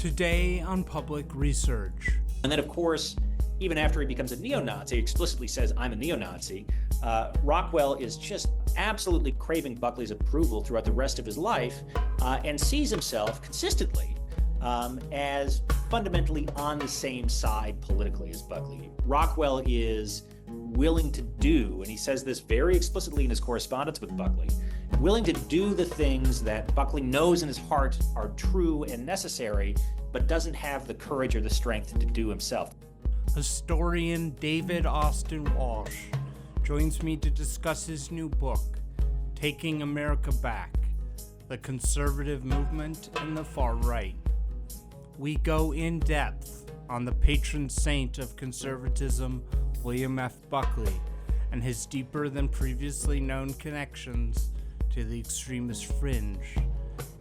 Today on Public Research. And then, of course, even after he becomes a neo-Nazi, explicitly says, I'm a neo-Nazi, Rockwell is just absolutely craving Buckley's approval throughout the rest of his life, and sees himself consistently as fundamentally on the same side politically as Buckley. Rockwell is willing to do, and he says this very explicitly in his correspondence with Buckley, willing to do the things that Buckley knows in his heart are true and necessary, but doesn't have the courage or the strength to do himself. Historian David Austin Walsh joins me to discuss his new book, Taking America Back, the Conservative Movement and the Far Right. We go in depth on the patron saint of conservatism, William F. Buckley, and his deeper than previously known connections to the extremist fringe,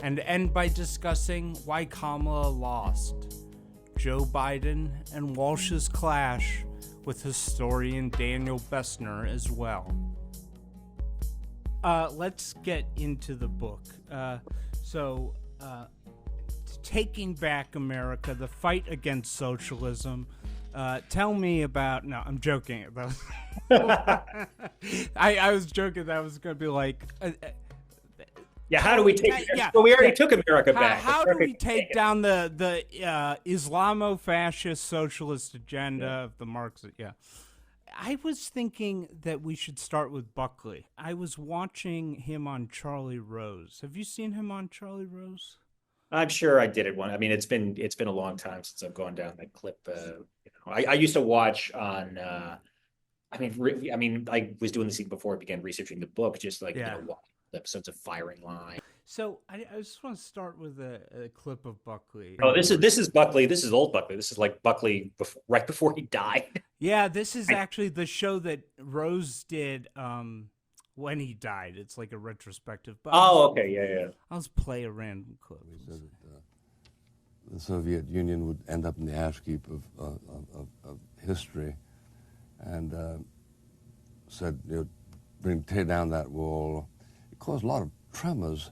and end by discussing why Kamala lost, Joe Biden and Walsh's clash with historian Daniel Bessner as well. Let's get into the book. Taking Back America, the fight against socialism. Tell me about... No, I'm joking. I was joking that was going to be like... how do we take... Well, we already took America back. How do we take down the Islamo-fascist socialist agenda of the Marxists? Yeah. I was thinking that we should start with Buckley. I was watching him on Charlie Rose. Have you seen him on Charlie Rose? I'm sure I did it one. I mean, it's been a long time since I've gone down that clip. I used to watch on. I was doing this even before I began researching the book. Just watching episodes of Firing Line. So I just want to start with a clip of Buckley. Oh, this is Buckley. This is old Buckley. This is like Buckley right before he died. Yeah, this is actually the show that Rose did. When he died, it's like a retrospective. But okay, yeah. I'll just play a random clip. He said that the Soviet Union would end up in the ash heap of history, and said, tear down that wall. It caused a lot of tremors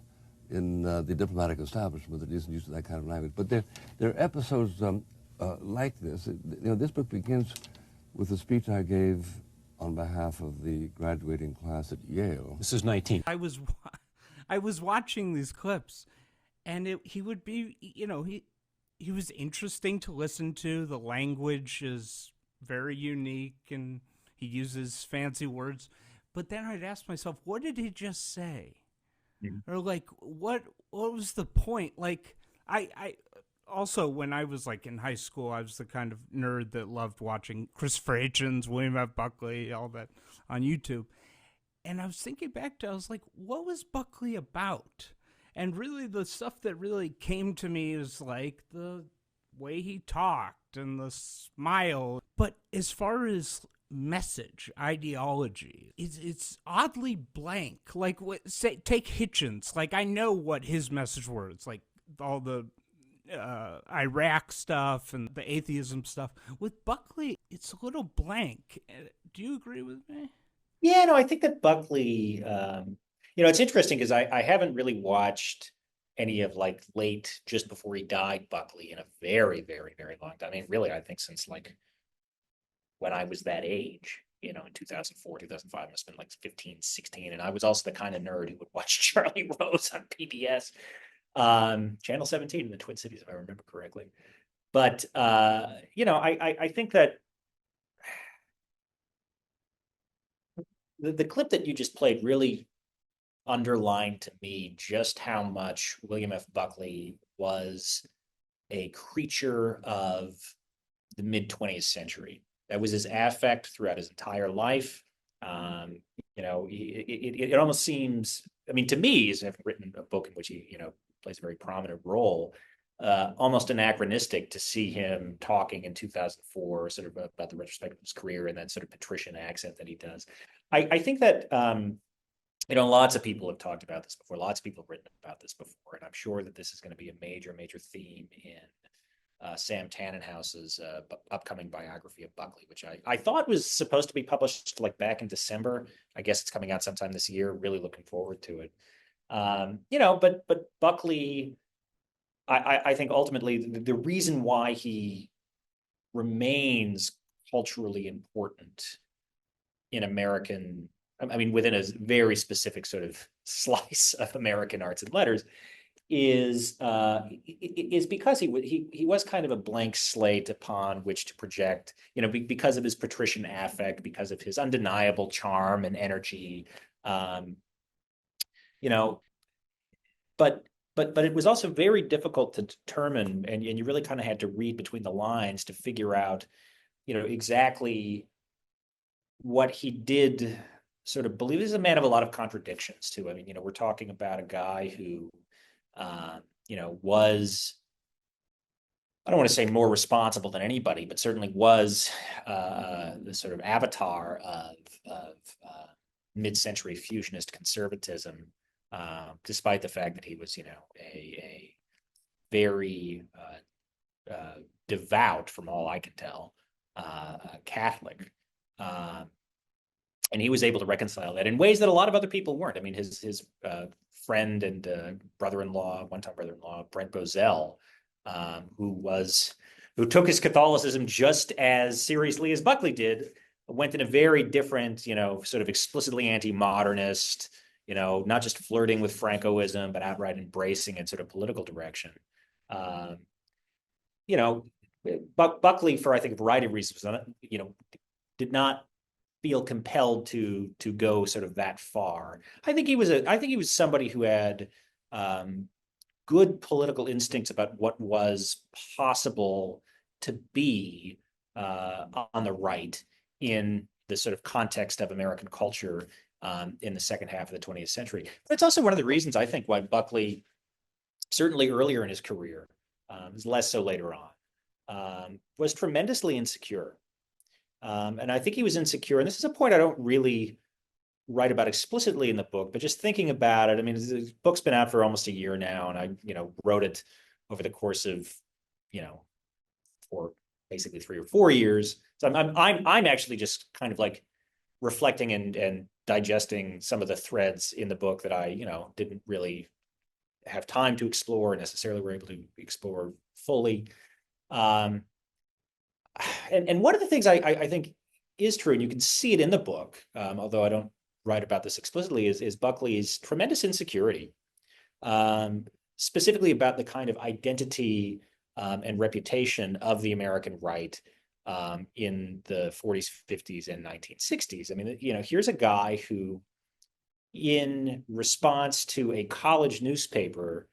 in the diplomatic establishment that isn't used to that kind of language. But there are episodes like this. This book begins with a speech I gave on behalf of the graduating class at Yale. This is 19. I was watching these clips, and he would be, he was interesting to listen to. The language is very unique, and he uses fancy words. But then I'd ask myself, what did he just say? Mm-hmm. Or like, what was the point? Like, I also, when I was like in high school, I was the kind of nerd that loved watching Christopher Hitchens, William F. Buckley, all that on YouTube. And I was thinking back to, I was like, what was Buckley about? And really the stuff that really came to me is like the way he talked and the smile. But as far as message, ideology, it's oddly blank. Like, take Hitchens. Like, I know what his message were. It's like all the Iraq stuff and the atheism stuff. With Buckley, it's a little blank. Do you agree with me? Yeah, no, I think that Buckley, it's interesting because I haven't really watched any of like late, just before he died, Buckley in a very, very, very long time. I mean, really, I think since like when I was that age, in 2004, 2005, must have been like 15, 16. And I was also the kind of nerd who would watch Charlie Rose on PBS. Channel 17 in the Twin Cities, if I remember correctly. But I think that the clip that you just played really underlined to me just how much William F. Buckley was a creature of the mid-20th century. That was his affect throughout his entire life. It almost seems, to me, as I've written a book in which he, plays a very prominent role, almost anachronistic to see him talking in 2004 sort of about the retrospective of his career and that sort of patrician accent that he does. I think that, lots of people have talked about this before. Lots of people have written about this before. And I'm sure that this is going to be a major, major theme in Sam Tannenhaus's upcoming biography of Buckley, which I thought was supposed to be published like back in December. I guess it's coming out sometime this year. Really looking forward to it. But Buckley I think ultimately the reason why he remains culturally important in American, I mean, within a very specific sort of slice of American arts and letters, is because he was kind of a blank slate upon which to project, because of his patrician affect, because of his undeniable charm and energy, um, you know, but but it was also very difficult to determine, and you really kind of had to read between the lines to figure out, exactly what he did sort of believe. This is a man of a lot of contradictions too. I mean, we're talking about a guy who, was, I don't want to say more responsible than anybody, but certainly was the sort of avatar of mid-century fusionist conservatism, despite the fact that he was, a very devout, from all I can tell, Catholic. And he was able to reconcile that in ways that a lot of other people weren't. I mean, his friend and brother-in-law, one-time brother-in-law, Brent Bozell, who took his Catholicism just as seriously as Buckley did, went in a very different, sort of explicitly anti-modernist, not just flirting with Francoism, but outright embracing its sort of political direction. Um, you know, Buckley, for I think a variety of reasons, did not feel compelled to go sort of that far. I think he was somebody who had good political instincts about what was possible to be on the right in the sort of context of American culture in the second half of the 20th century. That's also one of the reasons I think why Buckley, certainly earlier in his career, less so later on, was tremendously insecure. And I think he was insecure. And this is a point I don't really write about explicitly in the book, but just thinking about it. I mean, the book's been out for almost a year now, and I, wrote it over the course of, for basically 3 or 4 years. So I'm actually just kind of like reflecting and digesting some of the threads in the book that I, didn't really have time to explore, necessarily were able to explore fully. And one of the things I think is true, and you can see it in the book, although I don't write about this explicitly, is Buckley's tremendous insecurity, specifically about the kind of identity and reputation of the American right in the 40s, 50s, and 1960s. I mean, here's a guy who, in response to a college newspaper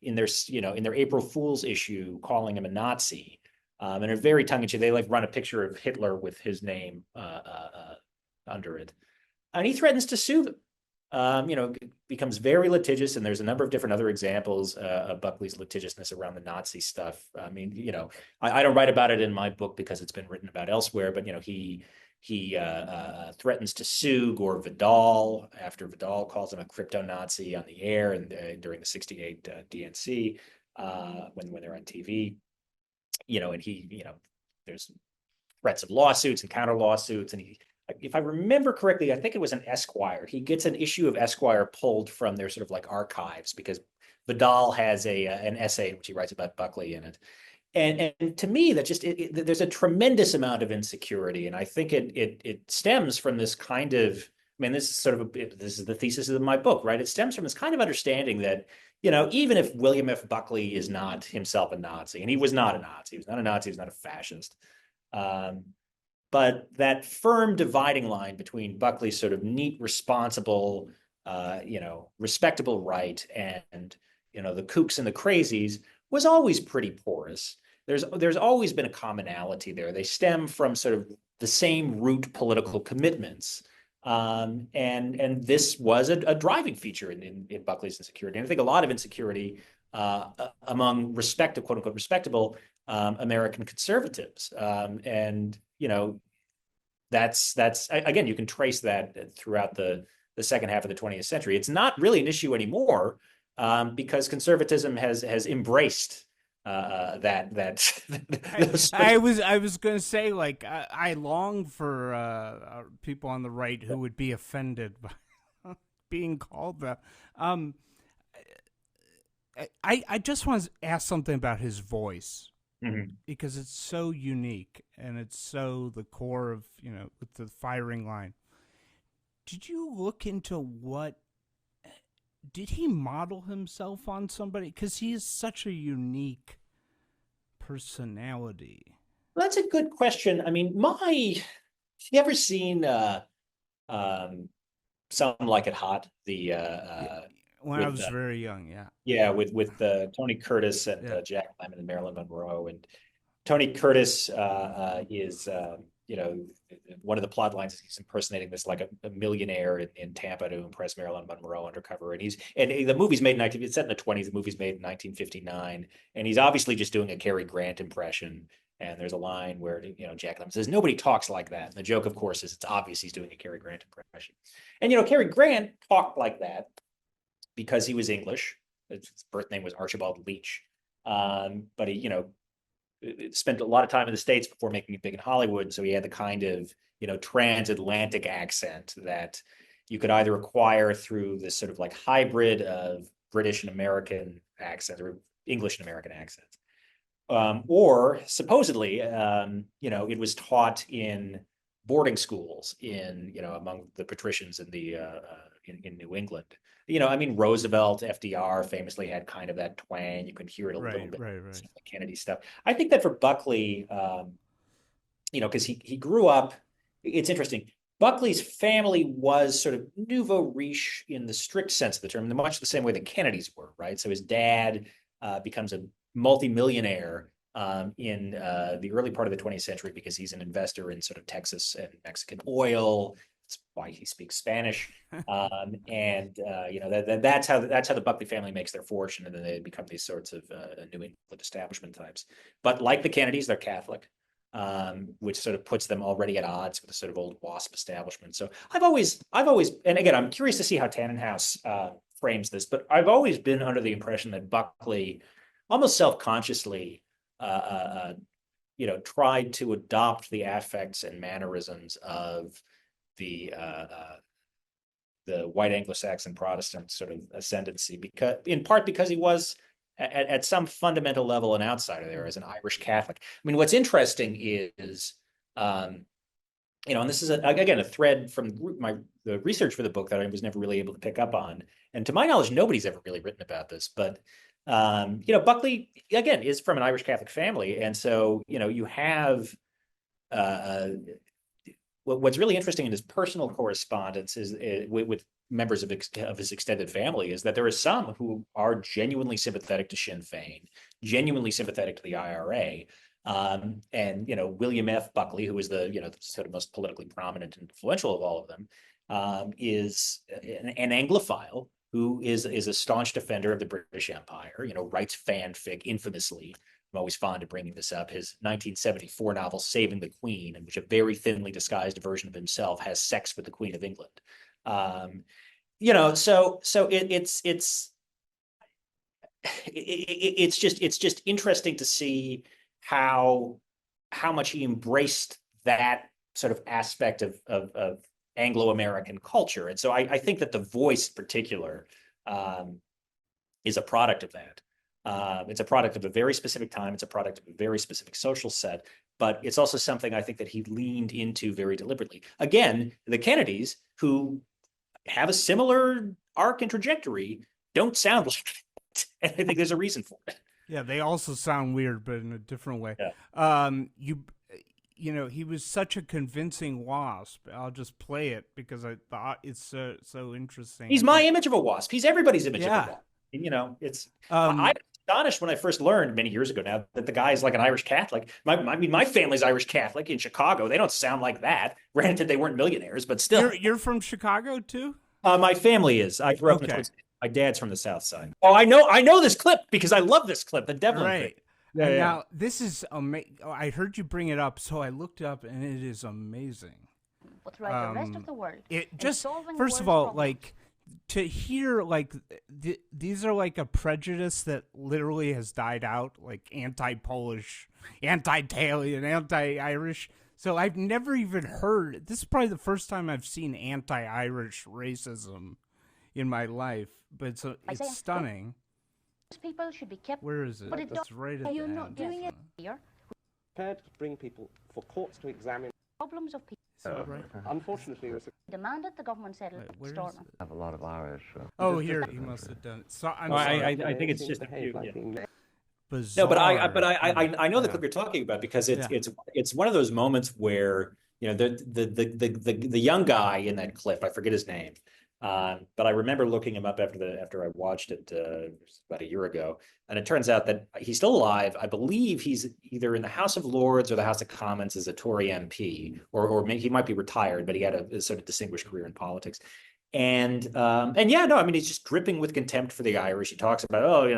in their April Fool's issue, calling him a Nazi, and a very tongue-in-cheek, they like run a picture of Hitler with his name under it, and he threatens to sue them. Becomes very litigious, and there's a number of different other examples of Buckley's litigiousness around the Nazi stuff. I mean, I don't write about it in my book because it's been written about elsewhere, but he threatens to sue Gore Vidal after Vidal calls him a crypto-Nazi on the air and during the '68 DNC when they're on TV. And he, there's threats of lawsuits and counter lawsuits, and he, if I remember correctly, I think it was an Esquire. He gets an issue of Esquire pulled from their sort of like archives because Vidal has an essay in which he writes about Buckley in it. And to me, that just there's a tremendous amount of insecurity, and I think it stems from this kind of. I mean, this is the thesis of my book, right? It stems from this kind of understanding that, even if William F. Buckley is not himself a Nazi, and he was not a Nazi, he was not a Nazi, he was not a fascist. But that firm dividing line between Buckley's sort of neat, responsible, respectable right and, the kooks and the crazies was always pretty porous. There's always been a commonality there. They stem from sort of the same root political commitments. And this was a driving feature in Buckley's insecurity. And I think a lot of insecurity among quote unquote, respectable American conservatives. And that's again, you can trace that throughout the second half of the 20th century. It's not really an issue anymore because conservatism has embraced that. I was gonna say, like, I long for people on the right who would be offended by being called that. I just want to ask something about his voice Mhm. because it's so unique and it's so the core of, with the firing line. Did you look into did he model himself on somebody? Because he is such a unique personality. Well, that's a good question. I mean, have you ever seen um, Some Like It Hot? Yeah, when I With was very young, yeah. Yeah, with Tony Curtis and Yeah. Jack Lemmon and Marilyn Monroe. And Tony Curtis is one of the plot lines is he's impersonating this like a millionaire in Tampa to impress Marilyn Monroe undercover. And the movie's made in 19 it's set in the 20s. The movie's made in 1959, and he's obviously just doing a Cary Grant impression. And there's a line where Jack Lemmon says nobody talks like that. And the joke, of course, is it's obvious he's doing a Cary Grant impression. And Cary Grant talked like that because he was English. His birth name was Archibald Leach. But he, spent a lot of time in the States before making it big in Hollywood. So he had the kind of, transatlantic accent that you could either acquire through this sort of like hybrid of British and American accents or English and American accents. Or supposedly, it was taught in boarding schools among the patricians in New England. I mean, Roosevelt, FDR famously had kind of that twang. You can hear it a little bit. Right. Kennedy stuff. I think that for Buckley, because he grew up, it's interesting. Buckley's family was sort of nouveau riche in the strict sense of the term, much the same way the Kennedys were, right? So his dad becomes a multimillionaire in the early part of the 20th century because he's an investor in sort of Texas and Mexican oil. That's why he speaks Spanish, that's how the Buckley family makes their fortune, and then they become these sorts of New England establishment types. But like the Kennedys, they're Catholic, which sort of puts them already at odds with the sort of old WASP establishment. So I've always, and again, I'm curious to see how Tannenhouse frames this, but I've always been under the impression that Buckley, almost self-consciously, tried to adopt the affects and mannerisms of the white Anglo-Saxon Protestant sort of ascendancy, in part because he was at some fundamental level an outsider there as an Irish Catholic. I mean, what's interesting is, and this is again a thread from the research for the book that I was never really able to pick up on, and to my knowledge, nobody's ever really written about this, but Buckley again is from an Irish Catholic family, and so you have. What's really interesting in his personal correspondence is with members of his extended family is that there are some who are genuinely sympathetic to Sinn Féin, genuinely sympathetic to the IRA. And William F. Buckley, who is the sort of most politically prominent and influential of all of them, is an Anglophile who is a staunch defender of the British Empire. Writes fanfic infamously. I'm always fond of bringing this up. His 1974 novel "Saving the Queen," in which a very thinly disguised version of himself has sex with the Queen of England. So it's just interesting to see how much he embraced that sort of aspect of Anglo-American culture, and so I think that the voice, in particular, is a product of that. It's a product of a very specific time. It's a product of a very specific social set, but it's also something I think that he leaned into very deliberately. Again, the Kennedys, who have a similar arc and trajectory, don't sound like that. And I think there's a reason for it. Yeah, they also sound weird, but in a different way. Yeah. He was such a convincing wasp. I'll just play it because I thought it's so interesting. He's my image of a wasp. He's everybody's image of a wasp. It's I astonished when I first learned many years ago now that the guy is like an Irish Catholic. My family's Irish Catholic in Chicago. They don't sound like that. Granted, they weren't millionaires, but still. You're from Chicago too? My family is. I grew up in the my dad's from the South Side. Oh, I know this clip because I love this clip. The Devlin right. clip. Yeah. Now this is amazing. I heard you bring it up, so I looked up, and it is amazing. Throughout the rest of the world. It just first of all, problems. Like. To hear like these are like a prejudice that literally has died out, like anti-Polish, anti-Italian, anti-Irish. So I've never even heard. This is probably the first time I've seen anti-Irish racism in my life, but it's stunning. People should be kept. Where is it? But it It's right at you're the not end, doing isn't it here. Prepared to bring people for courts to examine. Problems of people Is that right? Unfortunately, demanded the government settle Wait, where is extortion. it? Have a lot of Irish. Oh, here, he must have done it. So, I'm No, sorry. I think it's just a few. Yeah. Bizarre. No, but I know the clip you're talking about because it's one of those moments where the young guy in that clip, I forget his name, but I remember looking him up after I watched it about a year ago, and it turns out that he's still alive. I believe he's either in the House of Lords or the House of Commons as a Tory MP, or maybe he might be retired, but he had a sort of distinguished career in politics. And yeah, no, I mean, he's just dripping with contempt for the Irish. He talks about,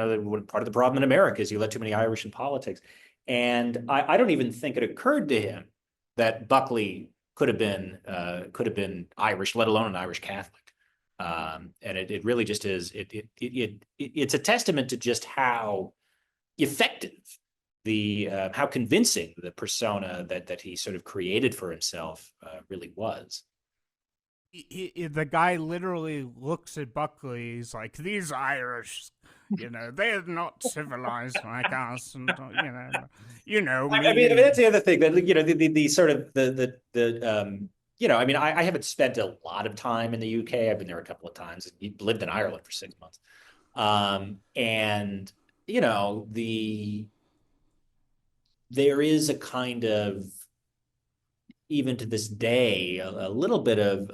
part of the problem in America is you let too many Irish in politics. And I don't even think it occurred to him that Buckley could have been Irish, let alone an Irish Catholic. And it really just is. It's a testament to just how effective how convincing the persona that he sort of created for himself really was. The guy literally looks at Buckley. He's like, "These Irish, they're not civilized like us, and Me. I mean, that's the other thing that the sort of I mean, I haven't spent a lot of time in the UK. I've been there a couple of times. Lived in Ireland for 6 months, and there is a kind of, even to this day, a little bit of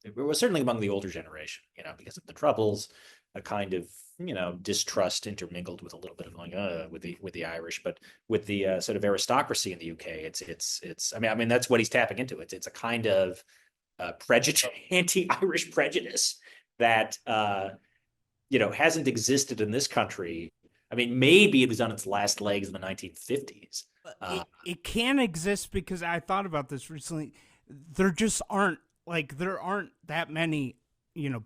it was certainly among the older generation, because of the Troubles, a kind of distrust intermingled with a little bit of with the Irish, but with the sort of aristocracy in the UK, it's I mean that's what he's tapping into. It's a kind of prejudice, anti-Irish prejudice that hasn't existed in this country. I mean, maybe it was on its last legs in the 1950s. It can exist because I thought about this recently. There just aren't that many,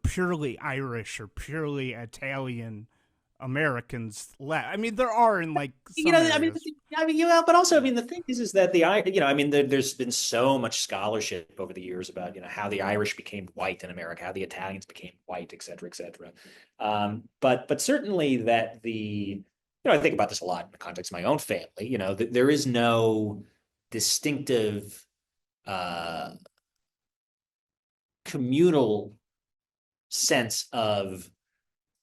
purely Irish or purely Italian Americans left. I mean, there are in some areas. But also, I mean, the thing is that there's been so much scholarship over the years about, how the Irish became white in America, how the Italians became white, et cetera, et cetera. But certainly that I think about this a lot in the context of my own family, there is no distinctive communal sense of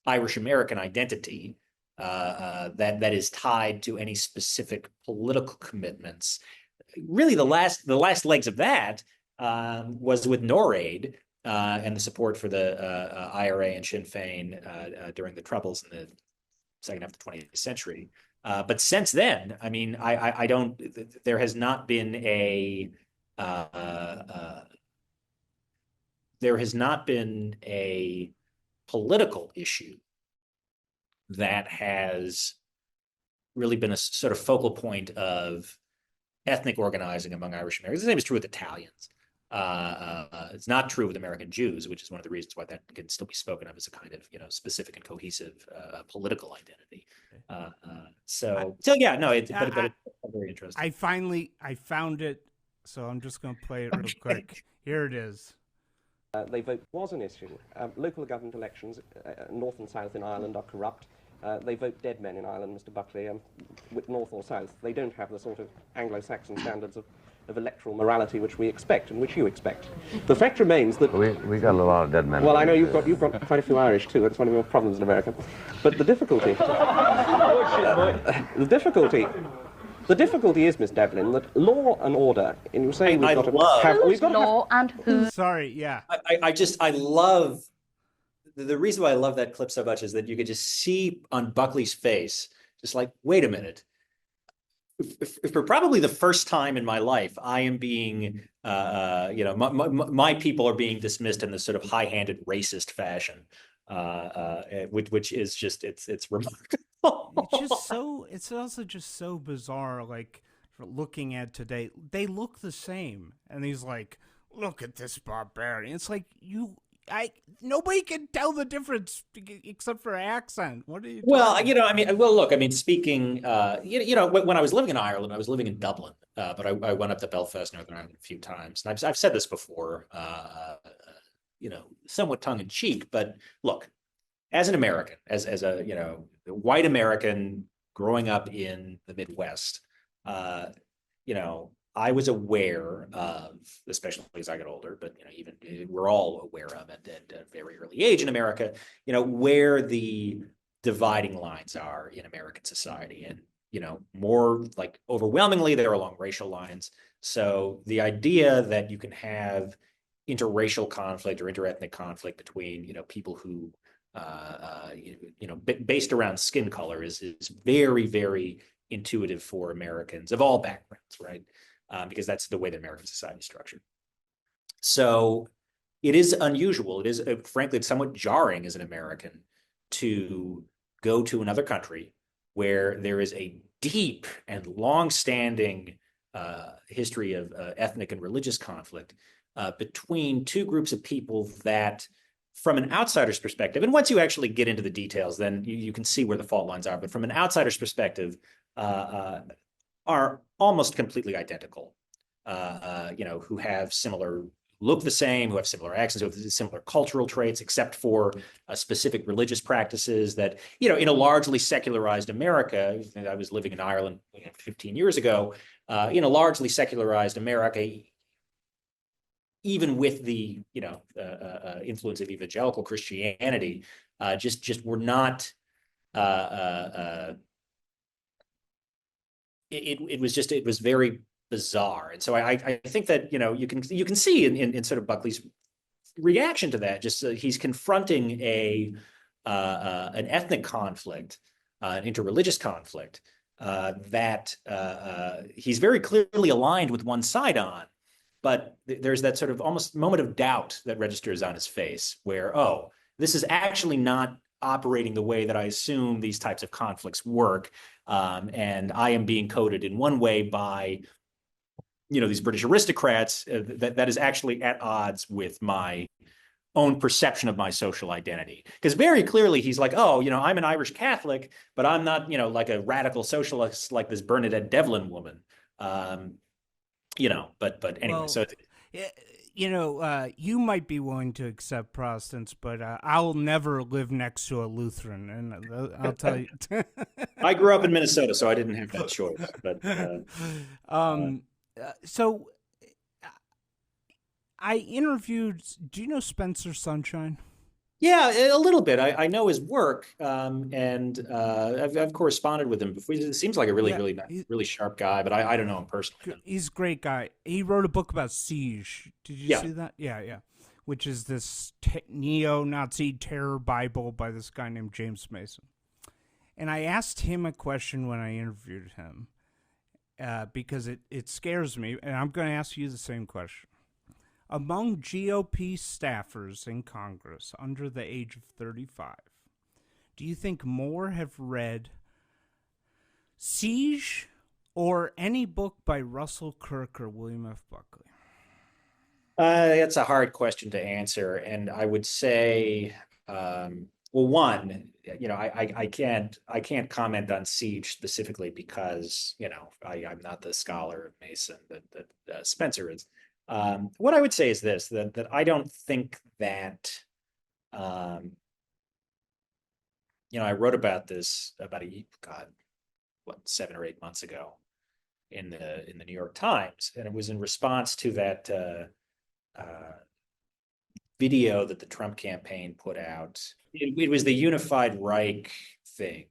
Irish American identity that is tied to any specific political commitments. Really, the last legs of that was with NORAID and the support for the IRA and Sinn Féin during the Troubles in the second half of the 20th century. But since then, I mean, I don't. There has not been a political issue that has really been a sort of focal point of ethnic organizing among Irish Americans. The same is true with Italians. It's not true with American Jews, which is one of the reasons why that can still be spoken of as a kind of specific and cohesive political identity. But it's very interesting. I found it, so I'm just going to play it real quick. Here it is. They vote was an issue. Local government elections, north and south in Ireland, are corrupt. They vote dead men in Ireland, Mr. Buckley, with north or south. They don't have the sort of Anglo-Saxon standards of electoral morality which we expect and which you expect. The fact remains that we got a lot of dead men. Well, I know you've got quite a few Irish too. That's one of your problems in America. But the difficulty, the difficulty is, Miss Devlin, that law and order. And you're saying we've got to have law and who? Sorry, yeah. I love the reason why I love that clip so much is that you could just see on Buckley's face, just like, wait a minute. For probably the first time in my life, I am being, my people are being dismissed in this sort of high-handed racist fashion, which is just it's remarkable. It's also just so bizarre. Like, for looking at today, they look the same, and he's like, "Look at this barbarian." It's like nobody can tell the difference except for accent. What are you? Speaking, when I was living in Ireland, I was living in Dublin, but I went up to Belfast, Northern Ireland a few times, and I've said this before, somewhat tongue in cheek, but look, as an American, as a white American growing up in the Midwest, I was aware of, especially as I got older, but even we're all aware of it at a very early age in America, where the dividing lines are in American society, and more like overwhelmingly they're along racial lines. So the idea that you can have interracial conflict or interethnic conflict between people who based around skin color is very, very intuitive for Americans of all backgrounds, right? Because that's the way that American society is structured. So it is unusual. It is, frankly, it's somewhat jarring as an American to go to another country where there is a deep and long-standing history of ethnic and religious conflict between two groups of people that, from an outsider's perspective, and once you actually get into the details, then you can see where the fault lines are, but from an outsider's perspective, are almost completely identical, who have similar, look the same, who have similar accents, who have similar cultural traits, except for specific religious practices that, in a largely secularized America, I was living in Ireland 15 years ago, in a largely secularized America, even with the influence of evangelical Christianity, just were not. It was very bizarre, and so I think that you can see in sort of Buckley's reaction to that, just he's confronting an ethnic conflict, an interreligious conflict that he's very clearly aligned with one side on. But there's that sort of almost moment of doubt that registers on his face where, oh, this is actually not operating the way that I assume these types of conflicts work. And I am being coded in one way by, these British aristocrats that is actually at odds with my own perception of my social identity. Because very clearly he's like, oh, I'm an Irish Catholic, but I'm not, like a radical socialist like this Bernadette Devlin woman. But anyway, Well, so you might be willing to accept Protestants, but I'll never live next to a Lutheran, and I'll tell you. I grew up in Minnesota, so I didn't have that choice. But so I interviewed. Do you know Spencer Sunshine? Yeah, a little bit. I know his work, and I've corresponded with him before. It seems like a really sharp guy, but I don't know him personally. He's a great guy. He wrote a book about Siege. Did you see that? Yeah. Which is this neo-Nazi terror Bible by this guy named James Mason. And I asked him a question when I interviewed him because it scares me, and I'm going to ask you the same question. Among GOP staffers in Congress under the age of 35, do you think more have read Siege or any book by Russell Kirk or William F. Buckley? That's a hard question to answer, and I would say, well, one, I can't comment on Siege specifically because I'm not the scholar of Mason that Spencer is. What I would say is this, that I don't think that, I wrote about this about 7 or 8 months ago in the New York Times, and it was in response to that video that the Trump campaign put out. It was the Unified Reich thing.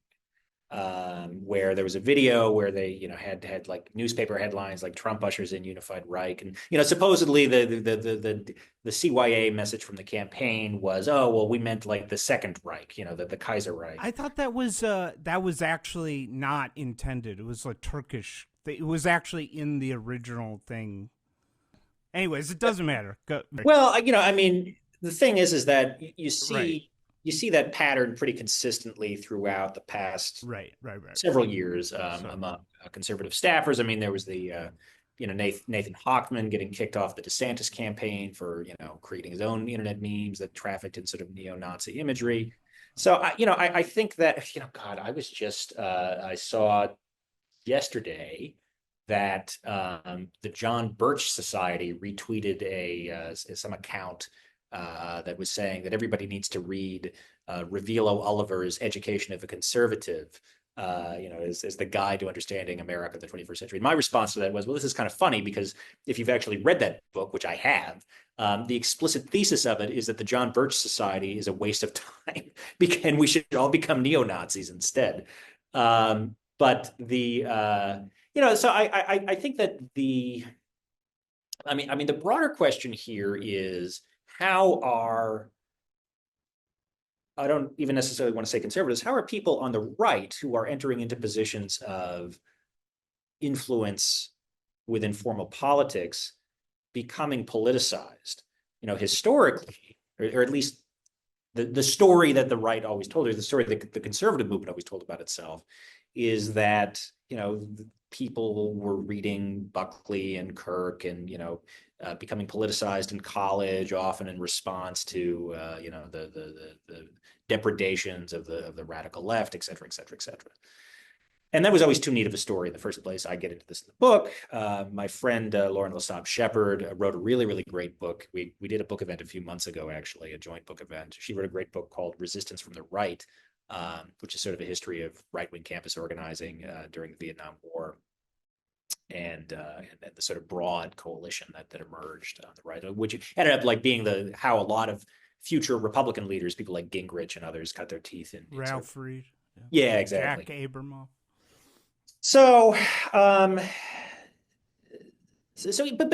Where there was a video where they, had like newspaper headlines like Trump ushers in Unified Reich, and supposedly the CYA message from the campaign was, oh well, we meant like the Second Reich, the Kaiser Reich. I thought that was actually not intended. It was like Turkish. It was actually in the original thing. Anyways, it doesn't matter. Go. Well, the thing is that you see. Right. You see that pattern pretty consistently throughout the past right. several years among conservative staffers. I mean, there was the Nathan Hochman getting kicked off the DeSantis campaign for creating his own internet memes that trafficked in sort of neo-Nazi imagery. So I think that I saw yesterday that the John Birch Society retweeted some account that was saying that everybody needs to read Revillo Oliver's Education of a Conservative, as the guide to understanding America of the 21st century. And my response to that was, well, this is kind of funny because if you've actually read that book, which I have, the explicit thesis of it is that the John Birch Society is a waste of time and we should all become neo-Nazis instead. But so I think that the broader question here is I don't even necessarily want to say conservatives, how are people on the right who are entering into positions of influence within formal politics becoming politicized? Historically, or at least the story that the right always told, or the story that the conservative movement always told about itself, is that people were reading Buckley and Kirk and becoming politicized in college, often in response to the depredations of the radical left, et cetera, et cetera, et cetera. And that was always too neat of a story in the first place. I get into this in the book. My friend Lauren Lasab Shepard wrote a really, really great book. We did a book event a few months ago, actually, a joint book event. She wrote a great book called Resistance from the Right, which is sort of a history of right-wing campus organizing during the Vietnam War, and the sort of broad coalition that emerged on the right, which ended up being how a lot of future Republican leaders, people like Gingrich and others, cut their teeth in. Ralph Reed. Yeah, exactly. Jack Abramoff. So, but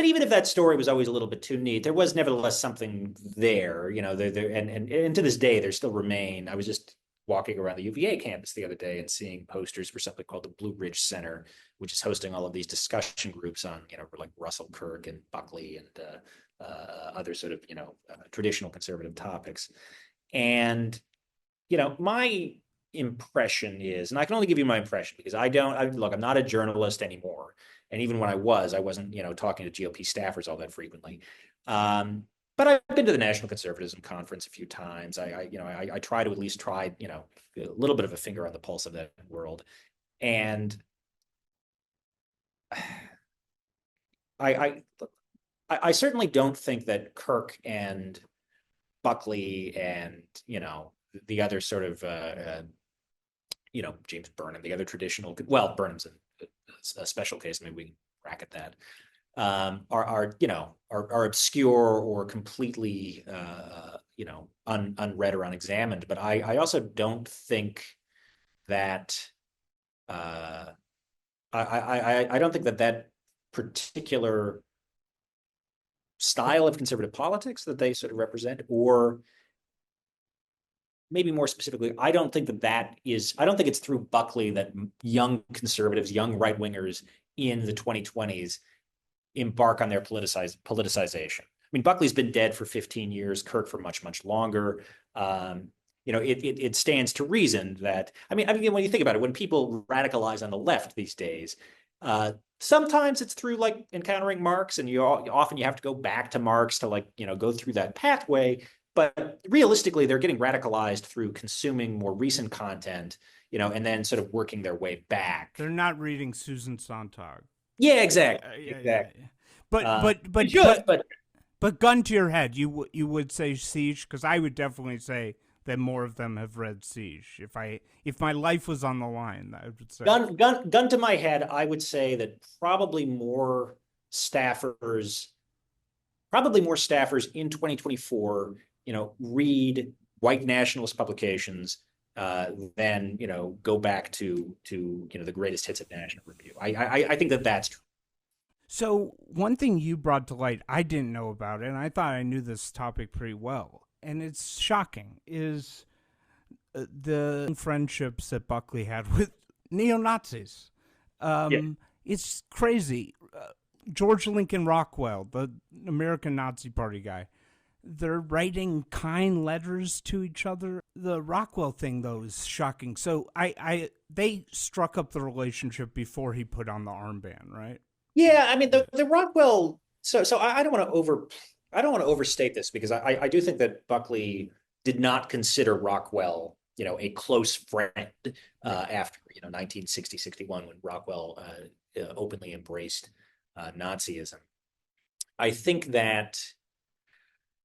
even if that story was always a little bit too neat, there was nevertheless something there, and to this day, there still remain. I was just walking around the UVA campus the other day and seeing posters for something called the Blue Ridge Center, which is hosting all of these discussion groups on, like Russell Kirk and Buckley and other sort of, traditional conservative topics. And, my impression is, and I can only give you my impression because I'm not a journalist anymore. And even when I wasn't, talking to GOP staffers all that frequently. But I've been to the National Conservatism Conference a few times. I try to at least a little bit of a finger on the pulse of that world. And I certainly don't think that Kirk and Buckley and, the other sort of, James Burnham, the other traditional, well, Burnham's a special case. Maybe we can bracket that. Are obscure or completely, unread or unexamined. But I also don't think that, I don't think that particular style of conservative politics that they sort of represent, or maybe more specifically, I don't think it's through Buckley that young conservatives, young right-wingers in the 2020s embark on their politicization. I mean, Buckley's been dead for 15 years, Kirk for much, much longer. It stands to reason that, when you think about it, when people radicalize on the left these days, sometimes it's through encountering Marx, and often you have to go back to Marx to go through that pathway. But realistically, they're getting radicalized through consuming more recent content, and then sort of working their way back. They're not reading Susan Sontag. Yeah, exactly. Exactly. Yeah. But gun to your head, you would say Siege, because I would definitely say that more of them have read Siege. If my life was on the line, I would say gun to my head. I would say that probably more staffers in 2024, read white nationalist publications than go back to the greatest hits at National Review. I think that's true. So one thing you brought to light I didn't know about, and I thought I knew this topic pretty well, and it's shocking, is the friendships that Buckley had with neo-Nazis. It's crazy. George Lincoln Rockwell, the American Nazi Party guy, they're writing kind letters to each other. The Rockwell thing, though, is shocking. So they struck up the relationship before he put on the armband, right? Yeah, the Rockwell. So I don't want to overstate this, because I do think that Buckley did not consider Rockwell, a close friend after 1960-61, when Rockwell openly embraced Nazism. I think that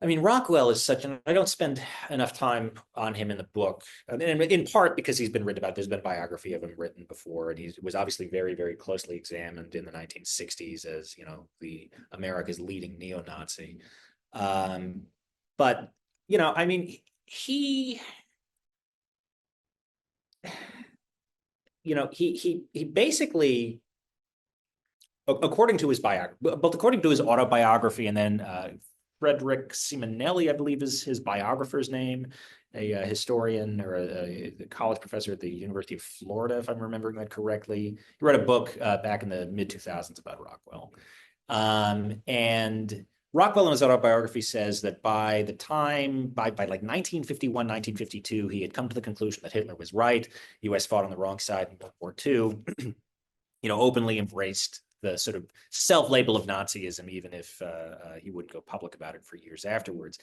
I mean, Rockwell is such an, I don't spend enough time on him in the book, and in part because he's been written about. There's been a biography of him written before, and he was obviously very, very closely examined in the 1960s as, the America's leading neo-Nazi. But, I mean, he, he basically, according to his biography, both according to his autobiography and then Frederick Simonelli, I believe is his biographer's name, a historian or a college professor at the University of Florida, if I'm remembering that correctly. He wrote a book back in the mid-2000s about Rockwell. And Rockwell in his autobiography says that by like 1951, 1952, he had come to the conclusion that Hitler was right. The U.S. fought on the wrong side in World War II, openly embraced the sort of self-label of Nazism, even if he wouldn't go public about it for years afterwards.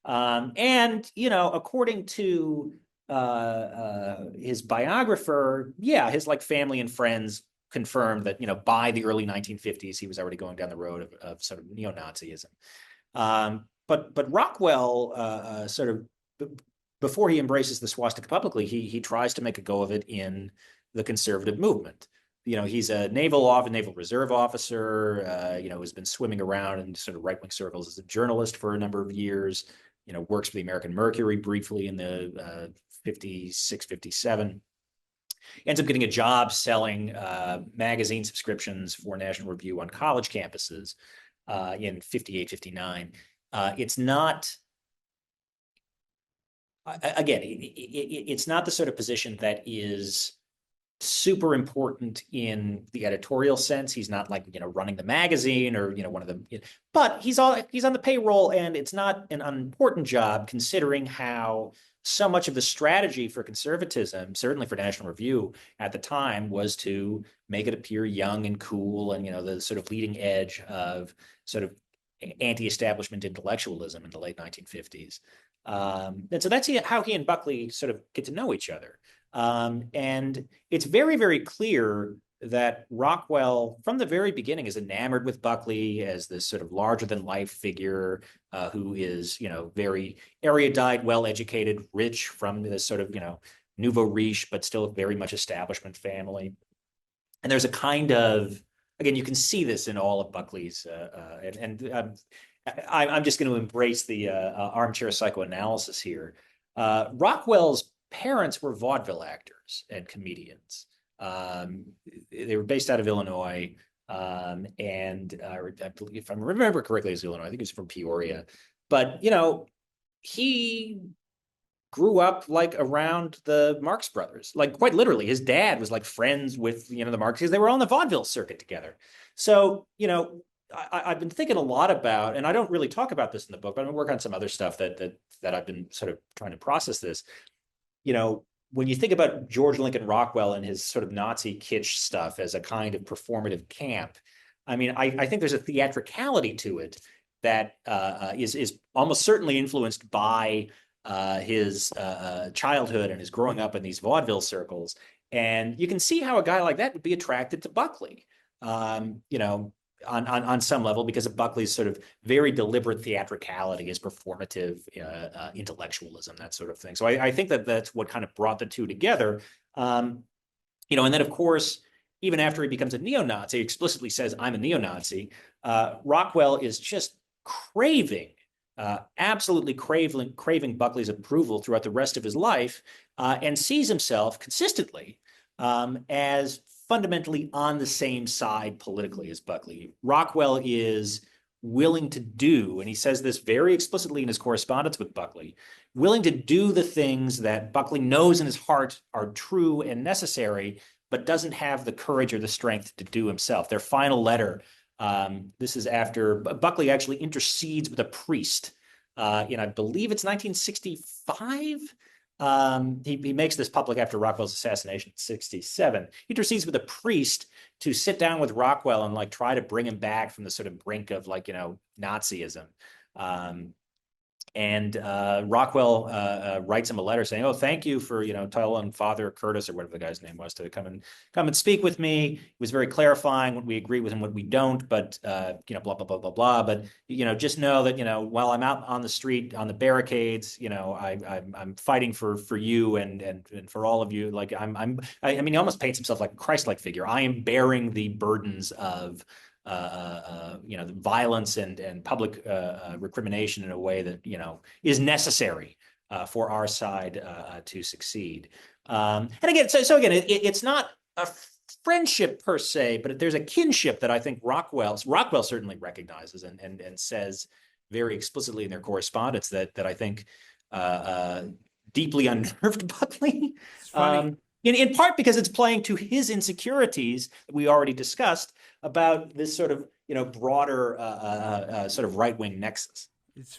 And, according to his biographer, his like family and friends confirmed that, by the early 1950s, he was already going down the road of sort of neo-Nazism. But Rockwell sort of, before he embraces the swastika publicly, he tries to make a go of it in the conservative movement. He's a naval reserve officer, has been swimming around in sort of right-wing circles as a journalist for a number of years, works for the American Mercury briefly in the 56, 57. Ends up getting a job selling magazine subscriptions for National Review on college campuses in 58, 59. It's not, again, it's not the sort of position that is super important in the editorial sense. He's not like, running the magazine or, one of the, but he's on the payroll, and it's not an unimportant job considering how so much of the strategy for conservatism, certainly for National Review at the time, was to make it appear young and cool and, the sort of leading edge of sort of anti-establishment intellectualism in the late 1950s. And so that's how he and Buckley sort of get to know each other. And it's very, very clear that Rockwell, from the very beginning, is enamored with Buckley as this sort of larger-than-life figure who is, very erudite, well-educated, rich from this sort of, nouveau riche, but still very much establishment family. And there's a kind of, again, you can see this in all of Buckley's, I'm just going to embrace the armchair psychoanalysis here. Rockwell's parents were vaudeville actors and comedians. They were based out of Illinois, and I believe, if I remember correctly, it's Illinois. I think it's from Peoria. But he grew up like around the Marx Brothers, like quite literally. His dad was like friends with the Marx, because they were on the vaudeville circuit together. So I've been thinking a lot about, and I don't really talk about this in the book, but I'm working on some other stuff that I've been sort of trying to process this. When you think about George Lincoln Rockwell and his sort of Nazi kitsch stuff as a kind of performative camp, I mean, I think there's a theatricality to it that is almost certainly influenced by his childhood and his growing up in these vaudeville circles. And you can see how a guy like that would be attracted to Buckley, on some level, because of Buckley's sort of very deliberate theatricality, his performative intellectualism, that sort of thing. So I think that's what kind of brought the two together. And then, of course, even after he becomes a neo-Nazi, explicitly says, I'm a neo-Nazi, Rockwell is just absolutely craving Buckley's approval throughout the rest of his life, and sees himself consistently as fundamentally on the same side politically as Buckley. Rockwell is willing to do, and he says this very explicitly in his correspondence with Buckley, willing to do the things that Buckley knows in his heart are true and necessary, but doesn't have the courage or the strength to do himself. Their final letter, this is after Buckley actually intercedes with a priest in, I believe it's 1965. He makes this public after Rockwell's assassination in 67. He intercedes with a priest to sit down with Rockwell and like try to bring him back from the sort of brink of like, Nazism. And Rockwell writes him a letter saying, "Oh, thank you for telling Father Curtis or whatever the guy's name was to come and speak with me. It was very clarifying what we agree with and what we don't, but blah blah blah blah blah. But just know that while I'm out on the street on the barricades, I'm fighting for you and for all of you. Like I mean, he almost paints himself like a Christ-like figure. I am bearing the burdens of." The violence and public recrimination in a way that is necessary for our side to succeed. And again, so again, it's not a friendship per se, but there's a kinship that I think Rockwell certainly recognizes and says very explicitly in their correspondence that I think deeply unnerved Buckley. It's funny. In part because it's playing to his insecurities that we already discussed about this sort of broader sort of right-wing nexus. It's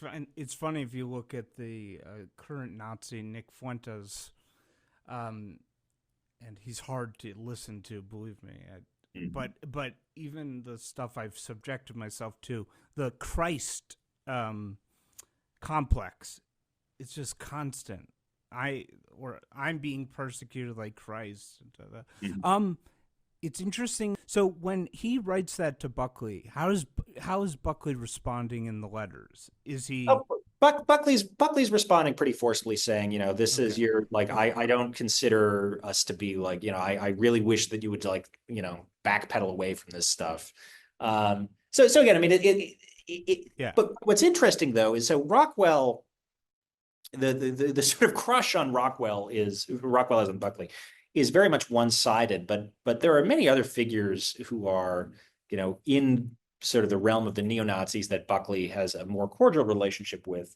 funny if you look at the current Nazi Nick Fuentes, and he's hard to listen to, believe me. But even the stuff I've subjected myself to, the Christ complex, it's just constant. I'm being persecuted like Christ. It's interesting. So when he writes that to Buckley, how is Buckley responding in the letters? Is he? Buckley's responding pretty forcefully, saying, this is your I don't consider us to be I really wish that you would backpedal away from this stuff. So again, I mean Yeah. But what's interesting though is so Rockwell. The sort of crush on Rockwell as in Buckley is very much one-sided, but there are many other figures who are, in sort of the realm of the neo-Nazis that Buckley has a more cordial relationship with.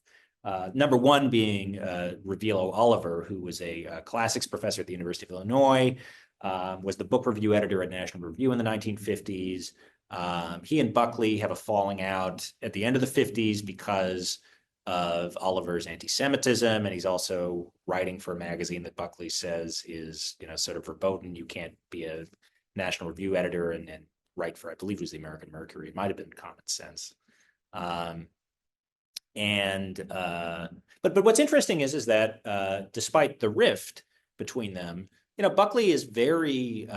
Number one being Revillo Oliver, who was a classics professor at the University of Illinois, was the book review editor at National Review in the 1950s. He and Buckley have a falling out at the end of the 50s because of Oliver's anti-Semitism, and he's also writing for a magazine that Buckley says is, sort of verboten. You can't be a National Review editor and write for, I believe it was the American Mercury. It might have been Common Sense. But what's interesting is that despite the rift between them, Buckley is very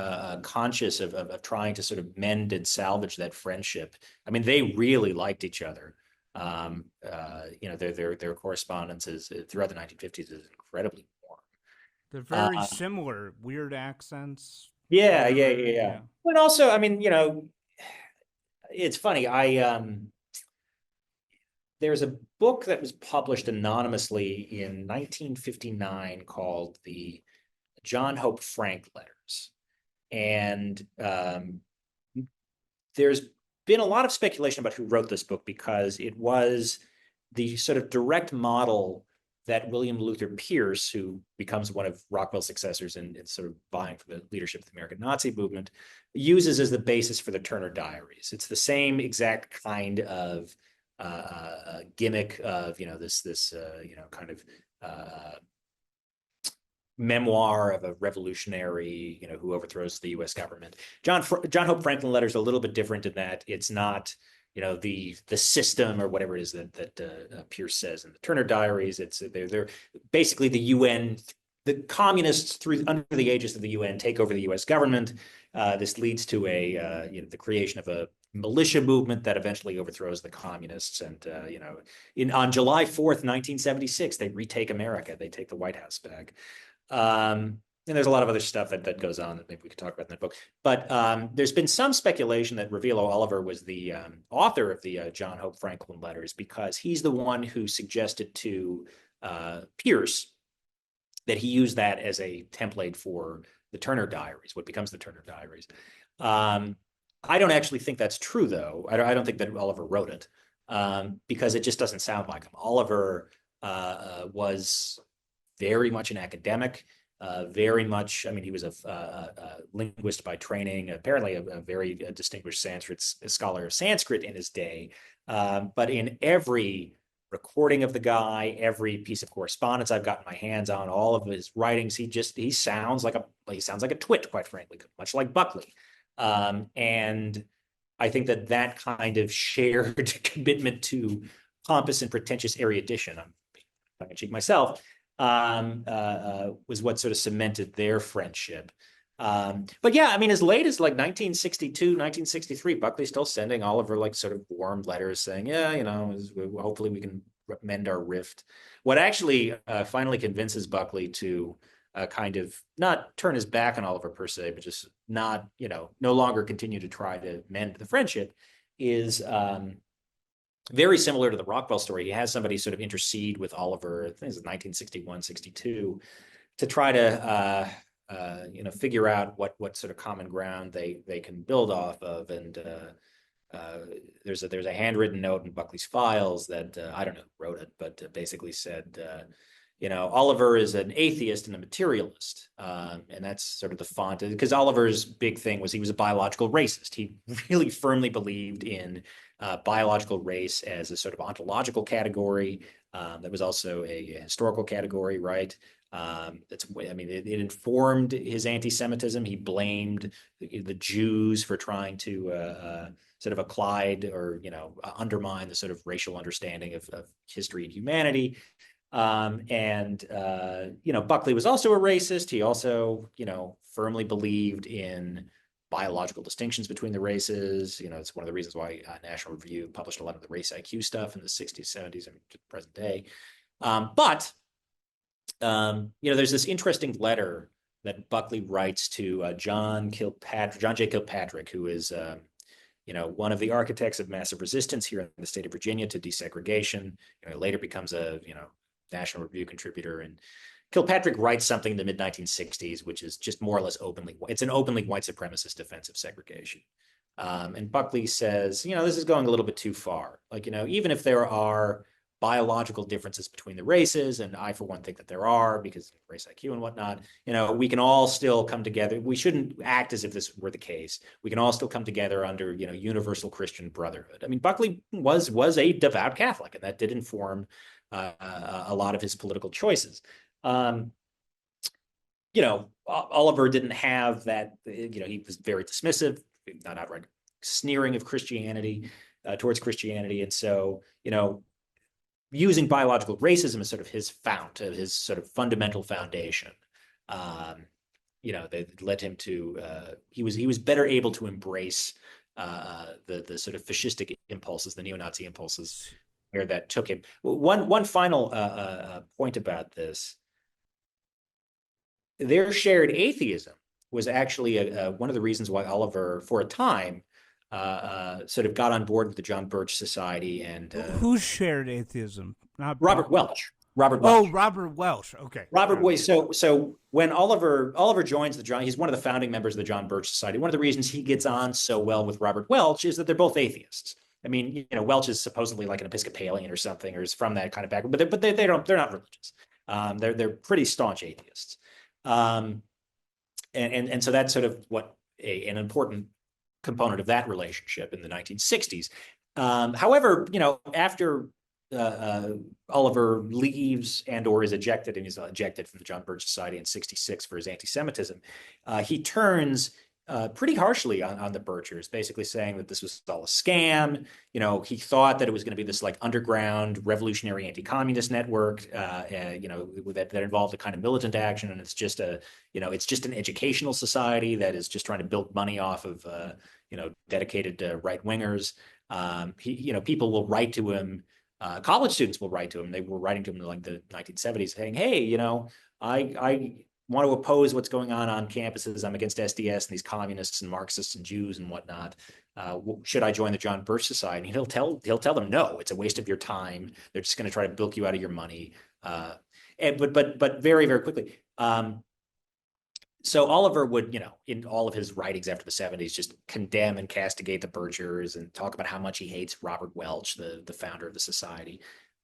conscious of trying to sort of mend and salvage that friendship. I mean, they really liked each other. Their correspondences throughout the 1950s is incredibly warm. They're very similar, weird accents. Yeah. But also, I mean, it's funny. There's a book that was published anonymously in 1959 called the John Hope Frank Letters. And there's been a lot of speculation about who wrote this book because it was the sort of direct model that William Luther Pierce, who becomes one of Rockwell's successors and sort of vying for the leadership of the American Nazi movement, uses as the basis for the Turner Diaries. It's the same exact kind of gimmick of this kind of memoir of a revolutionary, who overthrows the U.S. government. John Hope Franklin Letters is a little bit different in that it's not, the system or whatever it is that Pierce says in the Turner Diaries. They're basically the UN, the communists under the aegis of the UN take over the U.S. government. This leads to the creation of a militia movement that eventually overthrows the communists. And on July 4th, 1976, they retake America. They take the White House back. And there's a lot of other stuff that goes on that maybe we could talk about in that book. But there's been some speculation that Revillo Oliver was the author of the John Hope Franklin Letters because he's the one who suggested to Pierce that he used that as a template for the Turner Diaries, what becomes the Turner Diaries. I don't actually think that's true, though. I don't think that Oliver wrote it because it just doesn't sound like him. Oliver was very much an academic, very much, I mean, he was a linguist by training, apparently a very distinguished Sanskrit scholar of Sanskrit in his day. But in every recording of the guy, every piece of correspondence I've gotten my hands on, all of his writings, he sounds like a twit, quite frankly, much like Buckley. And I think that kind of shared commitment to pompous and pretentious erudition, I'm tongue in cheek myself, was what sort of cemented their friendship. But yeah, I mean, as late as like 1962, 1963, Buckley's still sending Oliver like sort of warm letters saying, yeah, you know, hopefully we can mend our rift. What actually finally convinces Buckley to kind of not turn his back on Oliver per se, but just not, you know, no longer continue to try to mend the friendship is very similar to the Rockwell story. He has somebody sort of intercede with Oliver, I think it's 1961, 62, to try to you know, figure out what sort of common ground they can build off of. And there's a handwritten note in Buckley's files that I don't know who wrote it, but basically said, you know, Oliver is an atheist and a materialist, and that's sort of the font. Because Oliver's big thing was he was a biological racist. He really firmly believed in biological race as a sort of ontological category. That was also a historical category, right? That's, I mean, it informed his anti-Semitism. He blamed the Jews for trying to sort of applied or, you know, undermine the sort of racial understanding of history and humanity. You know, Buckley was also a racist. He also, you know, firmly believed in biological distinctions between the races. You know, it's one of the reasons why National Review published a lot of the race IQ stuff in the 60s, 70s, and to the present day. You know, there's this interesting letter that Buckley writes to John J. Kilpatrick, who is, you know, one of the architects of massive resistance here in the state of Virginia to desegregation. You know, later becomes a, you know, National Review contributor. And Kilpatrick writes something in the mid-1960s, which is just more or less it's an openly white supremacist defense of segregation. And Buckley says, you know, this is going a little bit too far. Like, you know, even if there are biological differences between the races, and I, for one, think that there are because of race IQ and whatnot, you know, we can all still come together. We shouldn't act as if this were the case. We can all still come together under, you know, universal Christian brotherhood. I mean, Buckley was a devout Catholic, and that did inform a lot of his political choices. You know, Oliver didn't have that, you know, he was very dismissive, not outright sneering of Christianity, towards Christianity. And so, you know, using biological racism as sort of his his sort of fundamental foundation, you know, that led him to, he was better able to embrace the sort of fascistic impulses, the neo-Nazi impulses, where that took him. One final point about this: their shared atheism was actually one of the reasons why Oliver, for a time, sort of got on board with the John Birch Society. And who shared atheism? Not Robert Welch. Robert Welch. Oh, Robert Welch. Okay. Robert Welch. So when Oliver joins the John, he's one of the founding members of the John Birch Society. One of the reasons he gets on so well with Robert Welch is that they're both atheists. I mean, you know, Welch is supposedly like an Episcopalian or something, or is from that kind of background, but they're not religious. They're pretty staunch atheists. And so that's sort of what an important component of that relationship in the 1960s. However, you know, after Oliver leaves and or is ejected, and he's ejected from the John Birch Society in 66 for his anti-Semitism, he turns pretty harshly on the Birchers, basically saying that this was all a scam. You know, he thought that it was going to be this like underground revolutionary anti-communist network, you know, that involved a kind of militant action, and it's just it's just an educational society that is just trying to build money off of you know, dedicated right-wingers. You know, people will write to him. College students will write to him. They were writing to him in like the 1970s saying, hey, you know, I want to oppose what's going on campuses. I'm against SDS and these communists and Marxists and Jews and whatnot. Should I join the John Birch Society? And he'll tell them, no, it's a waste of your time. They're just going to try to bilk you out of your money. But very, very quickly. So Oliver would, you know, in all of his writings after the 70s, just condemn and castigate the Birchers and talk about how much he hates Robert Welch, the founder of the society.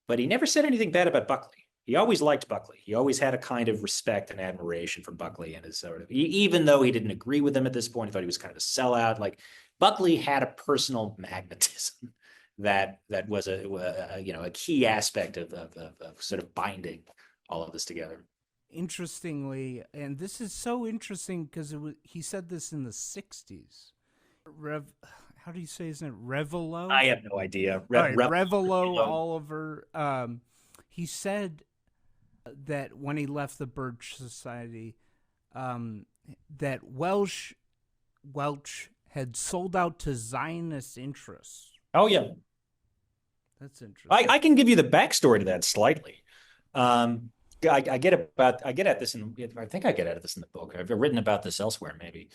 But he never said anything bad about Buckley. He always liked Buckley. He always had a kind of respect and admiration for Buckley and his sort of, even though he didn't agree with him at this point, he thought he was kind of a sellout. Like, Buckley had a personal magnetism that was a key aspect of sort of binding all of this together. Interestingly, and this is so interesting because he said this in the 60s. how do you say his name? Revelo? I have no idea. All right, Revelo Oliver. He said that when he left the Birch Society, that Welsh had sold out to Zionist interests. Oh yeah, that's interesting. I can give you the backstory to that slightly. I get at this in, I think I get at this in the book. I've written about this elsewhere, maybe.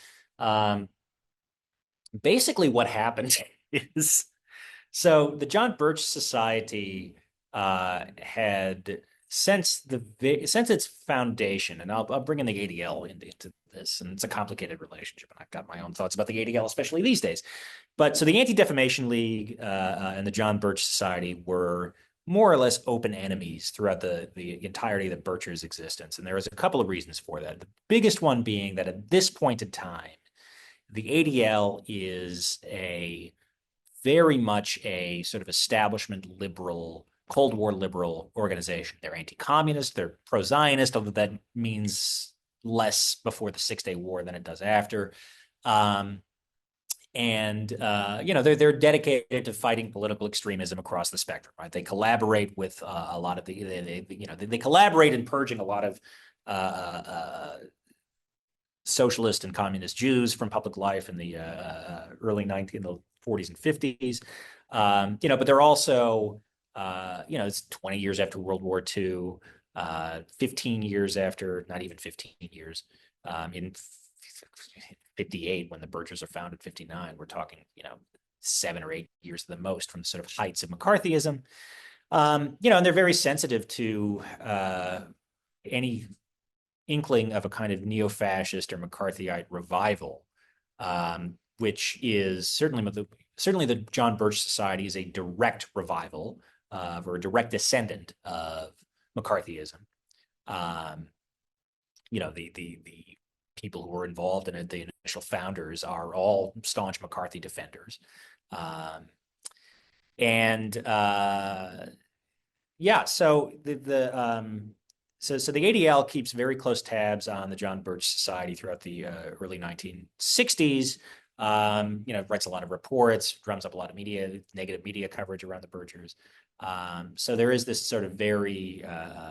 Basically, what happened is, so the John Birch Society had since its foundation, and I'll bring in the ADL into this, and it's a complicated relationship, and I've got my own thoughts about the ADL, especially these days. But so the Anti-Defamation League and the John Birch Society were more or less open enemies throughout the entirety of the Birchers' existence, and there was a couple of reasons for that. The biggest one being that at this point in time, the ADL is very much a sort of establishment liberal, Cold War liberal organization. They're anti-communist, they're pro-Zionist, although that means less before the Six-Day War than it does after. They're dedicated to fighting political extremism across the spectrum, right? They collaborate with a lot of they collaborate in purging a lot of socialist and communist Jews from public life in the early 1940s and 50s. But they're also, it's 20 years after World War II, 15 years after, not even 15 years, in 58, when the Birchers are founded, 59, we're talking, 7 or 8 years at the most from the sort of heights of McCarthyism. And they're very sensitive to any inkling of a kind of neo-fascist or McCarthyite revival, which is certainly the John Birch Society is a direct revival or a direct descendant of McCarthyism. The people who were involved in it, the initial founders, are all staunch McCarthy defenders. So the ADL keeps very close tabs on the John Birch Society throughout the early 1960s. Writes a lot of reports, drums up a lot of negative media coverage around the Birchers. So there is this sort of very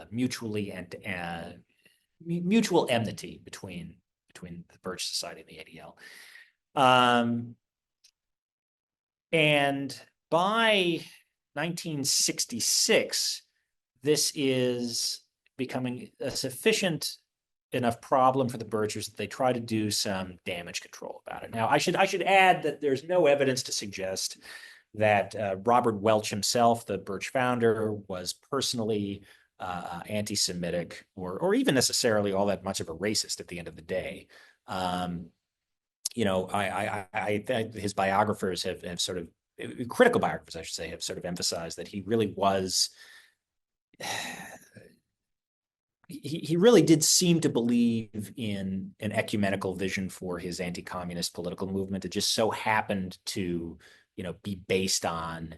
mutual enmity between the Birch Society and the ADL. And by 1966, this is becoming a sufficient enough problem for the Birchers that they try to do some damage control about it. Now, I should add that there's no evidence to suggest that Robert Welch himself, the Birch founder, was personally anti-Semitic or even necessarily all that much of a racist at the end of the day. His biographers have sort of, critical biographers, I should say, have sort of emphasized that he really was. He really did seem to believe in an ecumenical vision for his anti-communist political movement. It just so happened to, be based on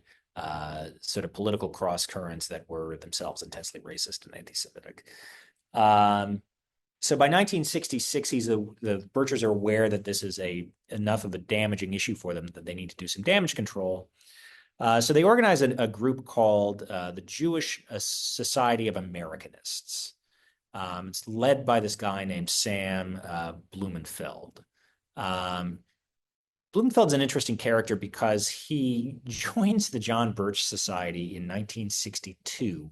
sort of political cross currents that were themselves intensely racist and anti-Semitic. So by 1966, the Birchers are aware that this is enough of a damaging issue for them that they need to do some damage control. So they organize a group called the Jewish Society of Americanists. It's led by this guy named Sam Blumenfeld. Blumenfeld's an interesting character because he joins the John Birch Society in 1962,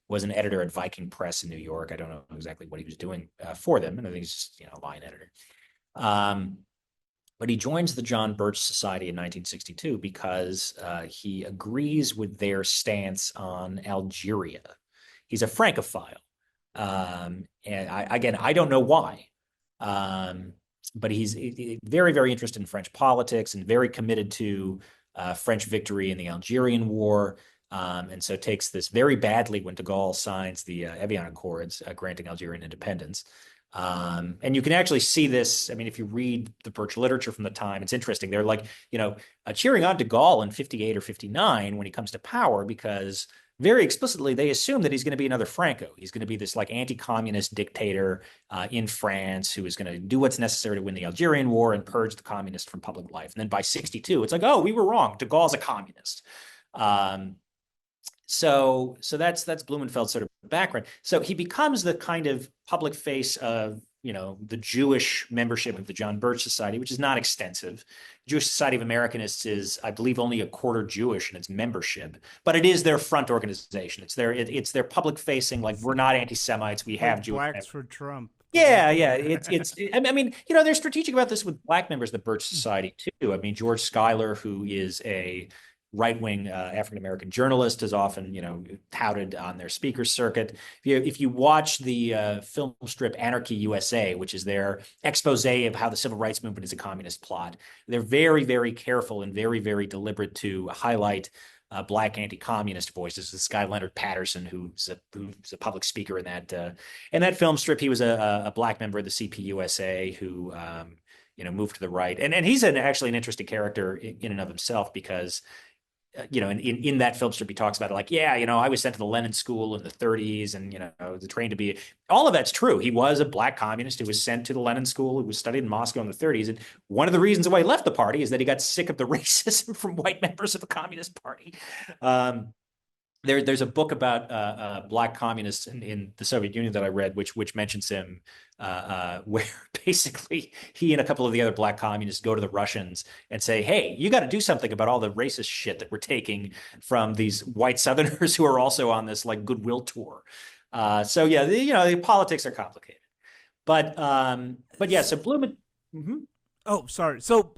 was an editor at Viking Press in New York. I don't know exactly what he was doing for them, and I think he's just, a line editor. But he joins the John Birch Society in 1962 because he agrees with their stance on Algeria. He's a Francophile. And I don't know why, but he's very, very interested in French politics and very committed to French victory in the Algerian War. And so takes this very badly when de Gaulle signs the Evian Accords granting Algerian independence. And you can actually see this. I mean, if you read the Birch literature from the time, it's interesting. They're like, cheering on de Gaulle in 58 or 59 when he comes to power because very explicitly, they assume that he's going to be another Franco. He's going to be this like anti-communist dictator in France who is going to do what's necessary to win the Algerian War and purge the communists from public life. And then by 62, it's like, oh, we were wrong. De Gaulle's a communist. So that's Blumenfeld's sort of background. So he becomes the kind of public face of, the Jewish membership of the John Birch Society, which is not extensive. Jewish Society of Americanists is, I believe, only a quarter Jewish in its membership, but it is their front organization. It's their public facing, like, we're not anti-Semites, we have Jewish blacks for Trump. Yeah. I mean, they're strategic about this with black members of the Birch Society too. I mean, George Schuyler, who is a right-wing African-American journalist, is often, touted on their speaker circuit. If you watch the film strip Anarchy USA, which is their expose of how the civil rights movement is a communist plot, they're very, very careful and very, very deliberate to highlight black anti-communist voices. This guy Leonard Patterson, who's a public speaker in that film strip. He was a black member of the CPUSA who moved to the right, and he's actually an interesting character in and of himself because in that film strip, he talks about it like, I was sent to the Lenin School in the 30s and, was trained to be, all of that's true. He was a black communist who was sent to the Lenin School, who was studied in Moscow in the 30s. And one of the reasons why he left the party is that he got sick of the racism from white members of the Communist Party. There's a book about black communists in the Soviet Union that I read, which mentions him, where basically he and a couple of the other black communists go to the Russians and say, "Hey, you got to do something about all the racist shit that we're taking from these white Southerners who are also on this like goodwill tour." The politics are complicated, but yeah. So Blumen. Mm-hmm. Oh, sorry. So.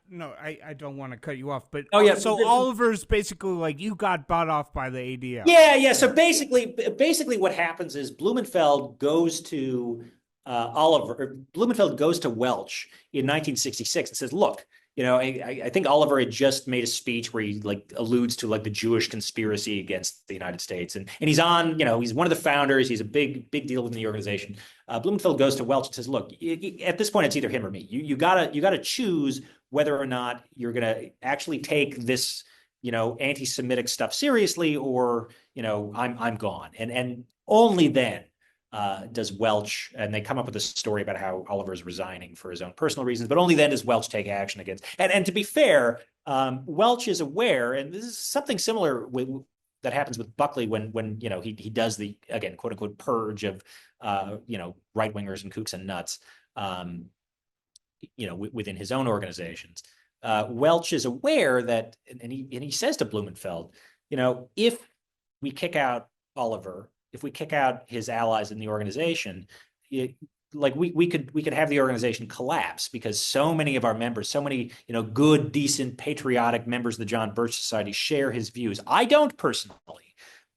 No, I don't want to cut you off, but So Oliver's basically like, you got bought off by the ADL. Yeah. So basically, what happens is Blumenfeld goes to Blumenfeld goes to Welch in 1966 and says, "Look, I think Oliver had just made a speech where he like alludes to like the Jewish conspiracy against the United States, and he's on, he's one of the founders. He's a big deal in the organization." Blumenfeld goes to Welch and says, "Look, at this point, it's either him or me. You gotta choose whether or not you're gonna actually take this, anti-Semitic stuff seriously, or I'm gone." And only then does Welch, and they come up with a story about how Oliver is resigning for his own personal reasons, but only then does Welch take action against. And to be fair, Welch is aware, and this is something similar that happens with Buckley when he does the, again, quote unquote, purge of right wingers and kooks and nuts, within his own organizations. Welch is aware that, and he says to Blumenfeld, if we kick out Oliver, if we kick out his allies in the organization, we could have the organization collapse because so many of our members, so many good, decent, patriotic members of the John Birch Society share his views. I don't personally,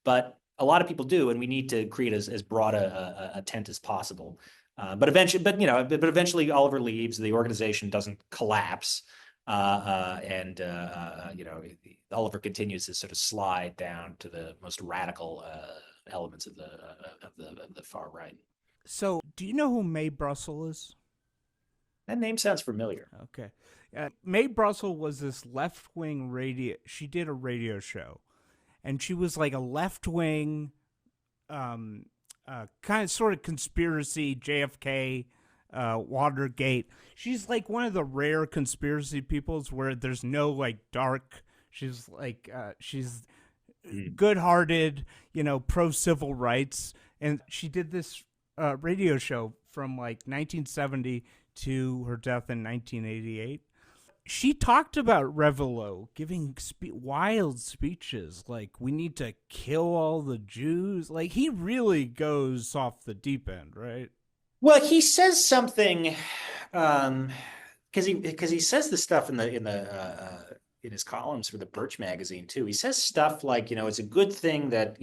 but a lot of people do, and we need to create as broad a tent as possible. But eventually, Oliver leaves. The organization doesn't collapse, and Oliver continues to sort of slide down to the most radical elements of the far right. So, do you know who Mae Brussel is? That name sounds familiar. Okay. Mae Brussel was this left-wing radio. She did a radio show, and she was like a left-wing, kind of sort of conspiracy, JFK, Watergate. She's like one of the rare conspiracy peoples where there's no like dark. She's like, she's good-hearted, pro-civil rights. And she did this radio show from like 1970 to her death in 1988. She talked about Revelo giving wild speeches like, we need to kill all the Jews. Like, he really goes off the deep end, right? Well, he says something because he says this stuff in his columns for the Birch magazine too. He says stuff like, it's a good thing that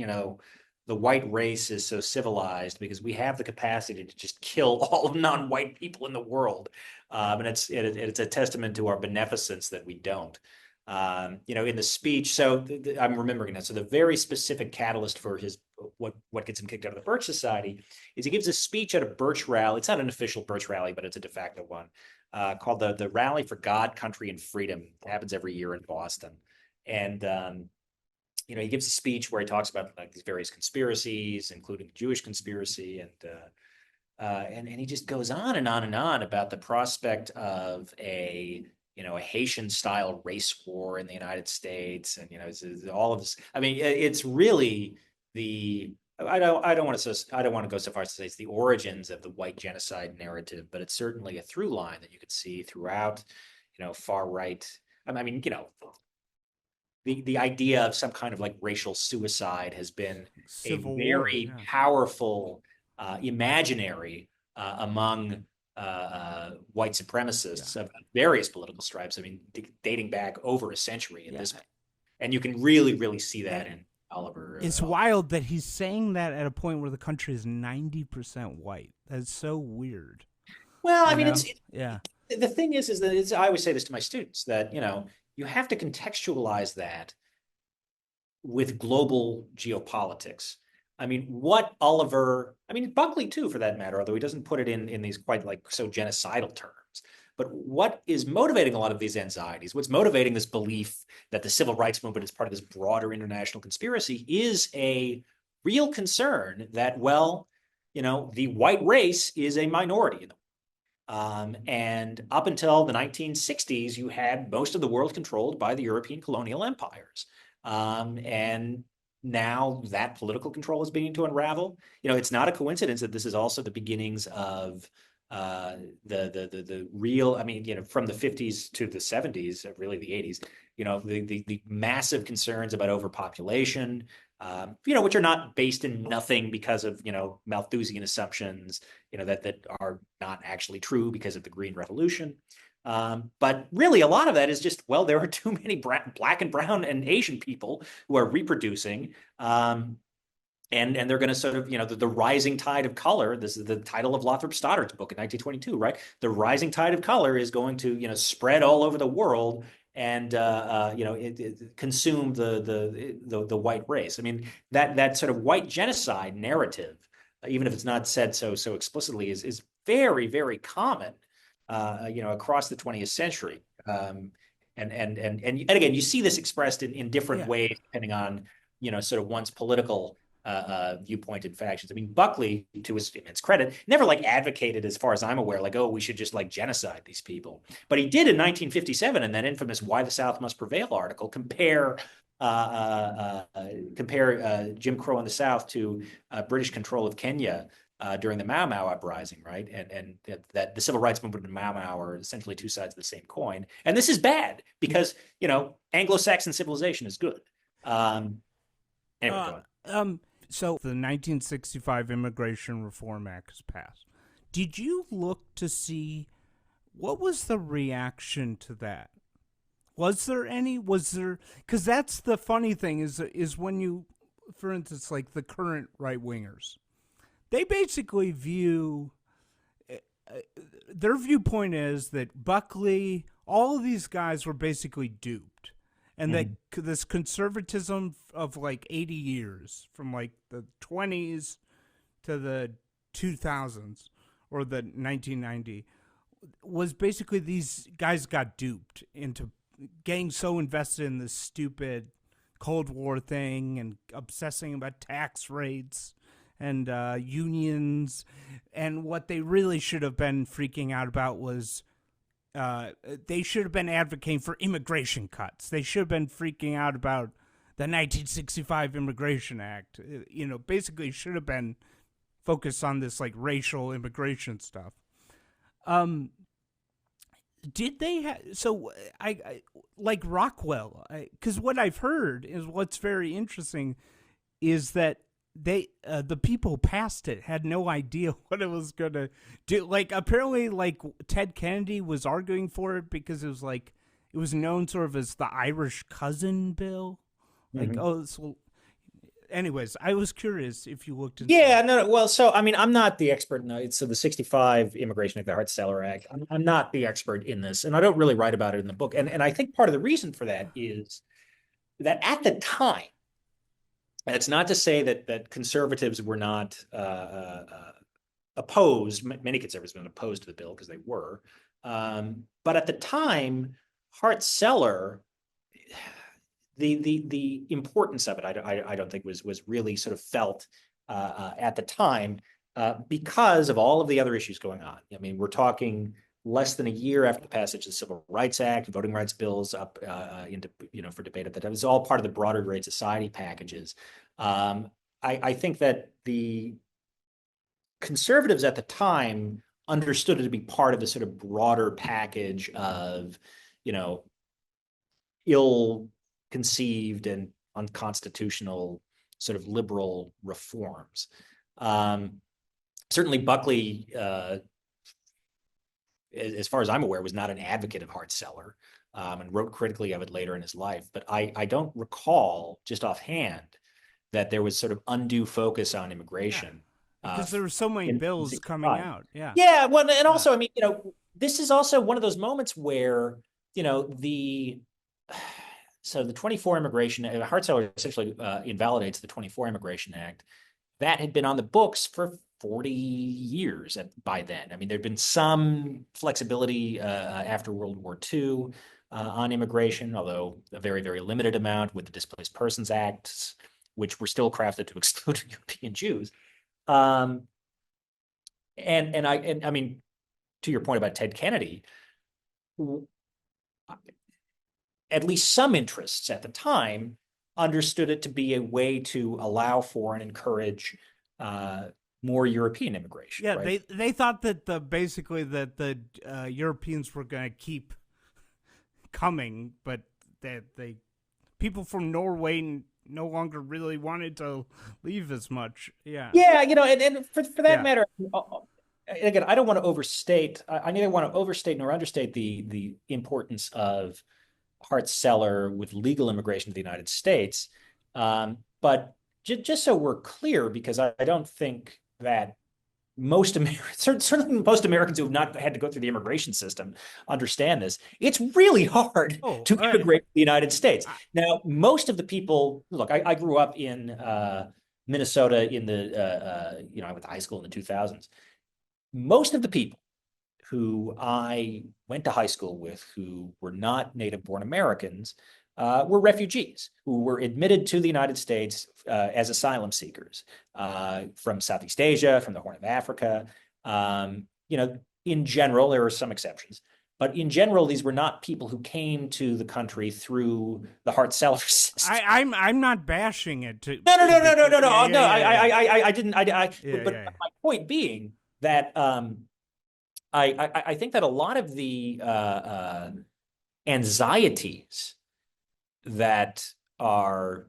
the white race is so civilized because we have the capacity to just kill all non-white people in the world. And it's a testament to our beneficence that we don't. In the speech, so I'm remembering that. So the very specific catalyst for his what gets him kicked out of the Birch Society is he gives a speech at a Birch rally. It's not an official Birch rally, but it's a de facto one, called the Rally for God, Country, and Freedom. It happens every year in Boston. And he gives a speech where he talks about like these various conspiracies, including the Jewish conspiracy, and he just goes on and on and on about the prospect of a Haitian-style race war in the United States, and it's all of this. I mean, it's really I don't want to go so far as to say it's the origins of the white genocide narrative, but it's certainly a through line that you could see throughout, far right. I mean, the idea of some kind of like racial suicide has been Civil a very War, yeah. powerful imaginary among white supremacists of various political stripes. I mean, dating back over a century at this point. And you can really, really see that in Oliver. It's wild that he's saying that at a point where the country is 90% white. That's so weird. Well, I mean, the thing is that I always say this to my students, that, you have to contextualize that with global geopolitics. I mean, Buckley too, for that matter, although he doesn't put it in these quite like so genocidal terms. But what is motivating a lot of these anxieties, what's motivating this belief that the civil rights movement is part of this broader international conspiracy, is a real concern that, the white race is a minority in the world. And up until the 1960s, you had most of the world controlled by the European colonial empires. And now that political control is beginning to unravel. It's not a coincidence that this is also the beginnings of the real, from the 50s to the 70s, really the 80s, the massive concerns about overpopulation, which are not based in nothing because of, Malthusian assumptions, that are not actually true because of the Green Revolution. But really, a lot of that is just, there are too many black and brown and Asian people who are reproducing. And they're going to sort of, the rising tide of color. This is the title of Lothrop Stoddard's book in 1922, right? The rising tide of color is going to, spread all over the world and, consume the white race. I mean, that sort of white genocide narrative, even if it's not said so explicitly, is very, very common, across the 20th century. And again, you see this expressed in different ways, depending on, sort of one's political viewpoint and factions. I mean, Buckley, to his immense credit, never advocated, as far as I'm aware, we should just genocide these people. But he did in 1957 in that infamous "Why the South Must Prevail" article compare Jim Crow in the South to British control of Kenya during the Mau Mau uprising, right? And that the civil rights movement and Mau Mau are essentially two sides of the same coin. And this is bad because, Anglo-Saxon civilization is good. Anyway, so the 1965 Immigration Reform Act is passed. Did you look to see what was the reaction to that? Was there any? Because that's the funny thing is when you, for instance, like the current right wingers, they basically view their viewpoint is that Buckley, all of these guys were basically duped. And that this conservatism of 80 years, from the 20s to the 2000s or the 1990, was basically these guys got duped into getting so invested in this stupid Cold War thing and obsessing about tax rates and unions. And what they really should have been freaking out about was they should have been advocating for immigration cuts. They should have been freaking out about the 1965 Immigration Act. Basically should have been focused on this racial immigration stuff. Did they I like Rockwell? Because what I've heard is what's very interesting is that the people who passed it had no idea what it was going to do. Apparently, Ted Kennedy was arguing for it because it was known sort of as the Irish cousin bill. Anyways, I was curious if you looked into that. No. Well, so, I'm not the expert. No, so the 65 Immigration Act, the Hart-Celler Act, I'm not the expert in this, and I don't really write about it in the book. And I think part of the reason for that is that at the time, it's not to say that conservatives were not opposed. Many conservatives have been opposed to the bill because they were. But at the time, Hart-Celler, the importance of it, I don't think was really sort of felt at the time because of all of the other issues going on. I mean, we're talking less than a year after the passage of the Civil Rights Act, voting rights bills up into for debate at that time. It was all part of the broader Great Society packages. I think that the conservatives at the time understood it to be part of the sort of broader package of, ill-conceived and unconstitutional sort of liberal reforms. Certainly Buckley, as far as I'm aware, was not an advocate of Hart-Celler and wrote critically of it later in his life. But I don't recall, just offhand, that there was sort of undue focus on immigration. Because there were so many bills coming out. Yeah. Yeah. Well, and also, I mean, this is also one of those moments where, the 24 immigration, Hart-Celler essentially invalidates the 24 Immigration Act. That had been on the books for 40 years by then. I mean, there'd been some flexibility after World War II on immigration, although a very, very limited amount with the Displaced Persons Acts, which were still crafted to exclude European Jews. And I mean, to your point about Ted Kennedy, at least some interests at the time understood it to be a way to allow for and encourage more European immigration. Yeah, right? they thought that the Europeans were going to keep coming, but that people from Norway no longer really wanted to leave as much. Yeah. Yeah, and for that matter, again, I don't want to overstate. I neither want to overstate nor understate the importance of Hart-Celler with legal immigration to the United States. But just so we're clear, because I don't think that most Americans, certainly most Americans who have not had to go through the immigration system understand this. It's really hard to immigrate to the United States. Now, most of the people, look, I grew up in Minnesota in the, I went to high school in the 2000s. Most of the people who I went to high school with who were not native-born Americans were refugees who were admitted to the United States as asylum seekers from Southeast Asia, from the Horn of Africa. In general, there were some exceptions, but in general, these were not people who came to the country through the Hart-Celler system. I'm not bashing it. No. I didn't. But my point being that I think that a lot of the anxieties that are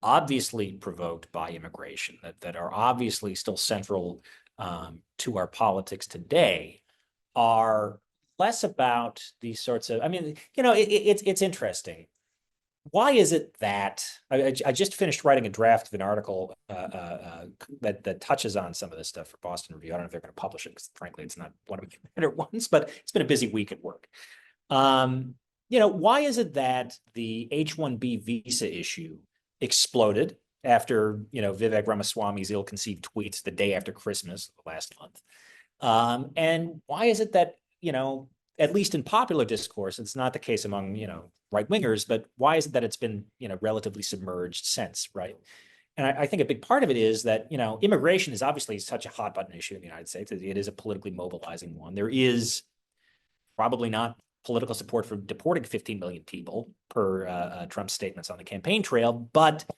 obviously provoked by immigration, that are obviously still central to our politics today, are less about these sorts of, I mean, it's interesting. Why is it that I just finished writing a draft of an article that touches on some of this stuff for Boston Review. I don't know if they're going to publish it because, frankly, it's not one of my better ones, but it's been a busy week at work. Why is it that the H-1B visa issue exploded after, Vivek Ramaswamy's ill-conceived tweets the day after Christmas last month? And why is it that, at least in popular discourse, it's not the case among, right-wingers, but why is it that it's been, relatively submerged since, right? And I think a big part of it is that, immigration is obviously such a hot button issue in the United States. It is a politically mobilizing one. There is probably not political support for deporting 15 million people per Trump's statements on the campaign trail, but I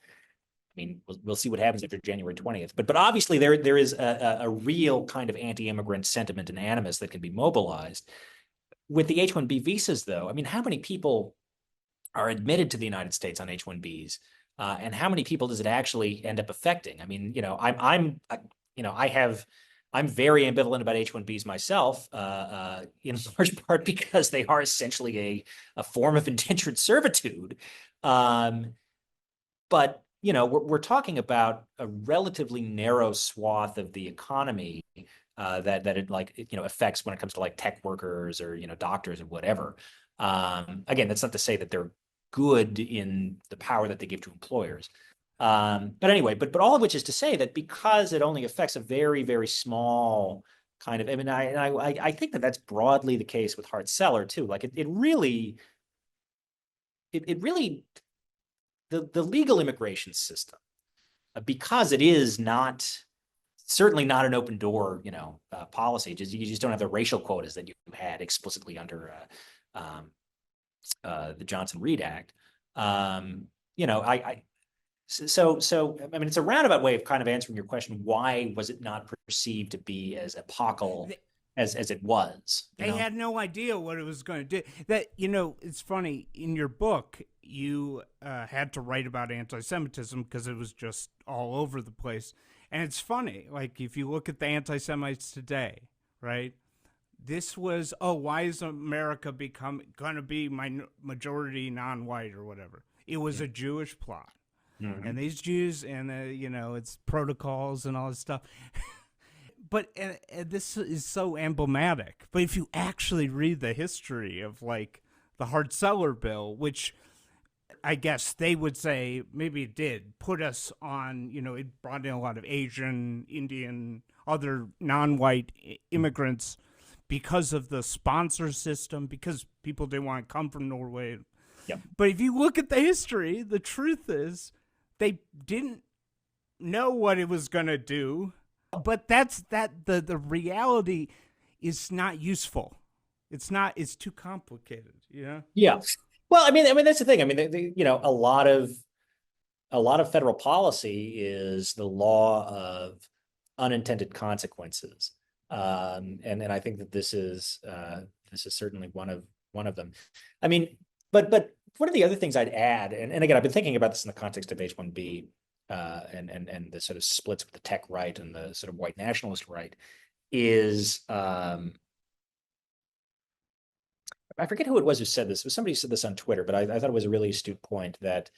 mean, we'll see what happens after January 20th. But obviously there is a real kind of anti-immigrant sentiment and animus that can be mobilized. With the H-1B visas, though, I mean, how many people are admitted to the United States on H-1Bs, and how many people does it actually end up affecting? I mean, I'm very ambivalent about H-1Bs myself, in large part because they are essentially a form of indentured servitude. But we're talking about a relatively narrow swath of the economy that it affects when it comes to like tech workers or doctors or whatever. Again, that's not to say that they're good in the power that they give to employers. But anyway, but all of which is to say that because it only affects a very, very small kind of, I mean, I think that that's broadly the case with Hart-Celler too. Like it really the legal immigration system, because it is certainly not an open door, policy. You just don't have the racial quotas that you had explicitly under the Johnson-Reed Act. I mean, it's a roundabout way of kind of answering your question. Why was it not perceived to be as epochal as it was? They had no idea what it was going to do. That, it's funny, in your book, you had to write about anti-Semitism because it was just all over the place. And it's funny, like, if you look at the anti-Semites today, right? This was, why is America going to be majority non-white or whatever? It was a Jewish plot. Mm-hmm. And these Jews, and it's protocols and all this stuff. But this is so emblematic. But if you actually read the history of, like, the Hart-Celler Bill, which I guess they would say maybe it did put us on, it brought in a lot of Asian, Indian, other non-white immigrants because of the sponsor system, because people didn't want to come from Norway. Yep. But if you look at the history, the truth is, they didn't know what it was going to do, but the reality is not useful. It's too complicated, Yeah. Well, I mean, that's the thing. I mean, a lot of federal policy is the law of unintended consequences. And I think that this is certainly one of them. I mean, but one of the other things I'd add, and again, I've been thinking about this in the context of H-1B, and the sort of splits with the tech right and the sort of white nationalist right, is I forget who it was who said this. It was somebody who said this on Twitter, but I thought it was a really astute point that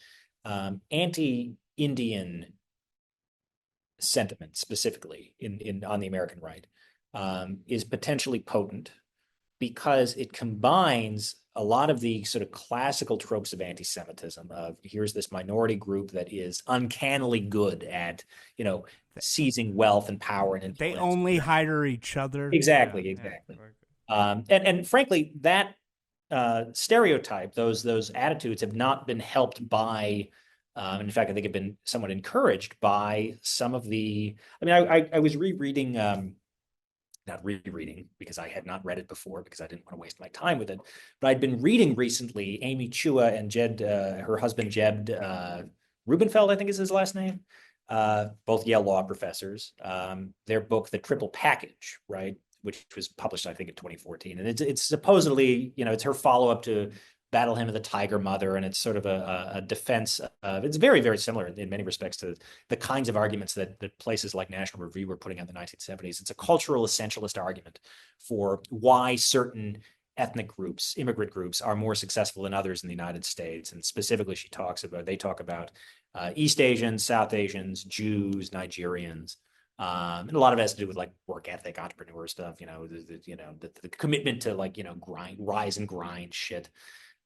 anti-Indian sentiment, specifically on the American right, is potentially potent because it combines a lot of the sort of classical tropes of anti-Semitism of here's this minority group that is uncannily good at, seizing wealth and power and influence. They only hire each other. Exactly. And frankly, that stereotype, those attitudes have not been helped by, in fact, I think have been somewhat encouraged by some of the, I mean, I was rereading, not rereading because I had not read it before because I didn't want to waste my time with it, but I'd been reading recently Amy Chua and her husband Jed Rubenfeld, I think is his last name, both Yale law professors, their book, The Triple Package, right? Which was published, I think, in 2014. And it's supposedly, it's her follow-up to Battle Hymn of the Tiger Mother, and it's sort of a defense of, it's very, very similar in many respects to the kinds of arguments that places like National Review were putting out in the 1970s. It's a cultural essentialist argument for why certain ethnic groups, immigrant groups, are more successful than others in the United States. And specifically, they talk about East Asians, South Asians, Jews, Nigerians. And a lot of it has to do with like work ethic, entrepreneur stuff, the commitment to like, rise and grind shit.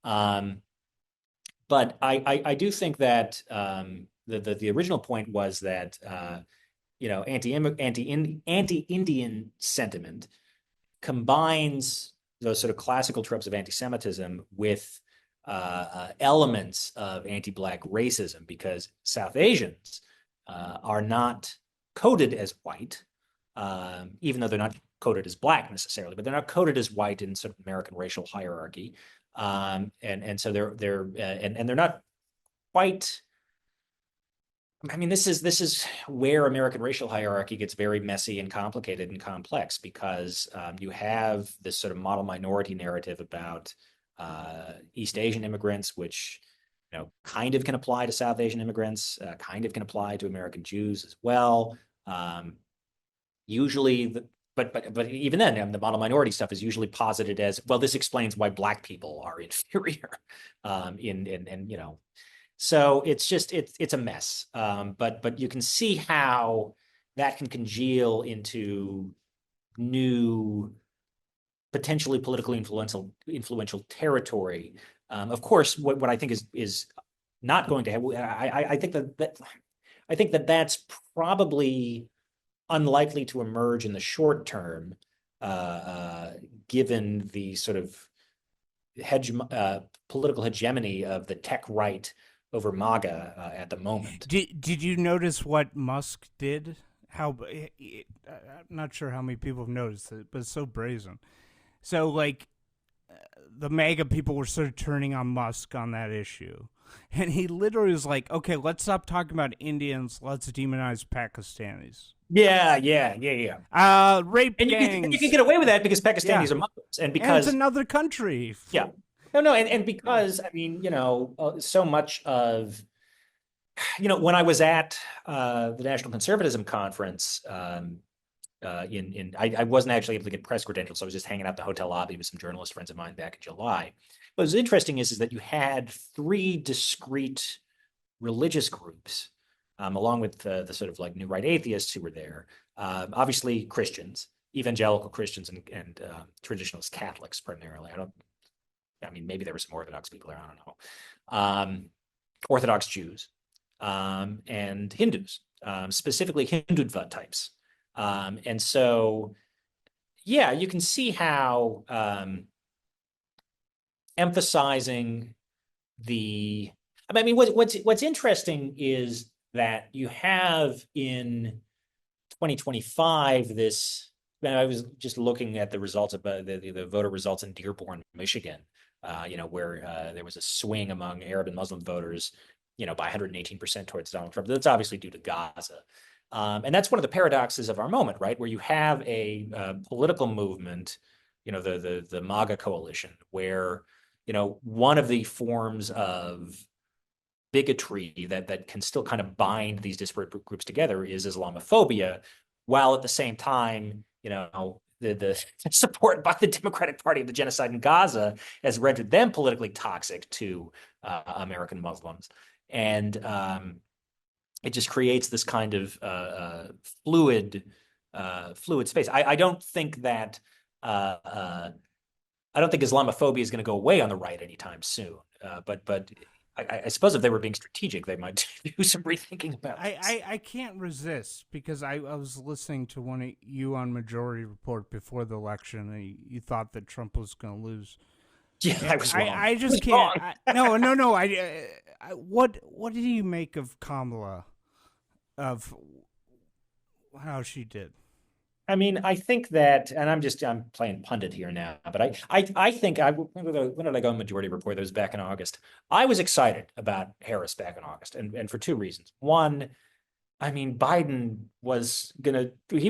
But I do think that the original point was that anti-Indian sentiment combines those sort of classical tropes of anti-Semitism with elements of anti-Black racism, because South Asians are not coded as white, even though they're not coded as Black necessarily, but they're not coded as white in sort of American racial hierarchy. And so they're not quite. I mean, this is where American racial hierarchy gets very messy and complicated and complex, because you have this sort of model minority narrative about East Asian immigrants, which kind of can apply to South Asian immigrants, kind of can apply to American Jews as well. Usually, but even then, the model minority stuff is usually posited as, well, this explains why Black people are inferior. So it's a mess. But you can see how that can congeal into new, potentially politically influential territory. Of course, what I think is not going to happen. I think that's probably unlikely to emerge in the short term, given the sort of political hegemony of the tech right over MAGA at the moment. Did you notice what Musk did? How I'm not sure how many people have noticed it, but it's so brazen. So like the MAGA people were sort of turning on Musk on that issue. And he literally was like, okay, let's stop talking about Indians. Let's demonize Pakistanis. Yeah. Rape And gangs. you can get away with that because Pakistanis are Muslims. And because it's another country. Yeah. No. And because, I mean, so much of, when I was at the National Conservatism Conference, I wasn't actually able to get press credentials, so I was just hanging out in the hotel lobby with some journalist friends of mine back in July. What was interesting is that you had three discrete religious groups, along with the sort of like new right atheists who were there. Obviously, Christians, evangelical Christians, and traditionalist Catholics primarily. Maybe there were some Orthodox people there. I don't know. Orthodox Jews and Hindus, specifically Hindutva types. And so, yeah, you can see how emphasizing what's interesting is that you have in 2025 this. I was just looking at the results of the voter results in Dearborn, Michigan, where there was a swing among Arab and Muslim voters, by 118% towards Donald Trump. That's obviously due to Gaza. And that's one of the paradoxes of our moment, right? Where you have a political movement, the MAGA coalition, where, one of the forms of bigotry that can still kind of bind these disparate groups together is Islamophobia, while at the same time, the support by the Democratic Party of the genocide in Gaza has rendered them politically toxic to American Muslims. And it just creates this kind of fluid space. I don't think that Islamophobia is going to go away on the right anytime soon. But I suppose if they were being strategic, they might do some rethinking about this. I can't resist because I was listening to one of you on Majority Report before the election, and you thought that Trump was going to lose. Yeah, I was wrong. I just can't. No. What did you make of Kamala? Of how she did? I think that, and I'm playing pundit here now, but I think when did I go on Majority Report? That was back in August. I was excited about Harris back in August, and for two reasons. One, Biden was gonna lose. He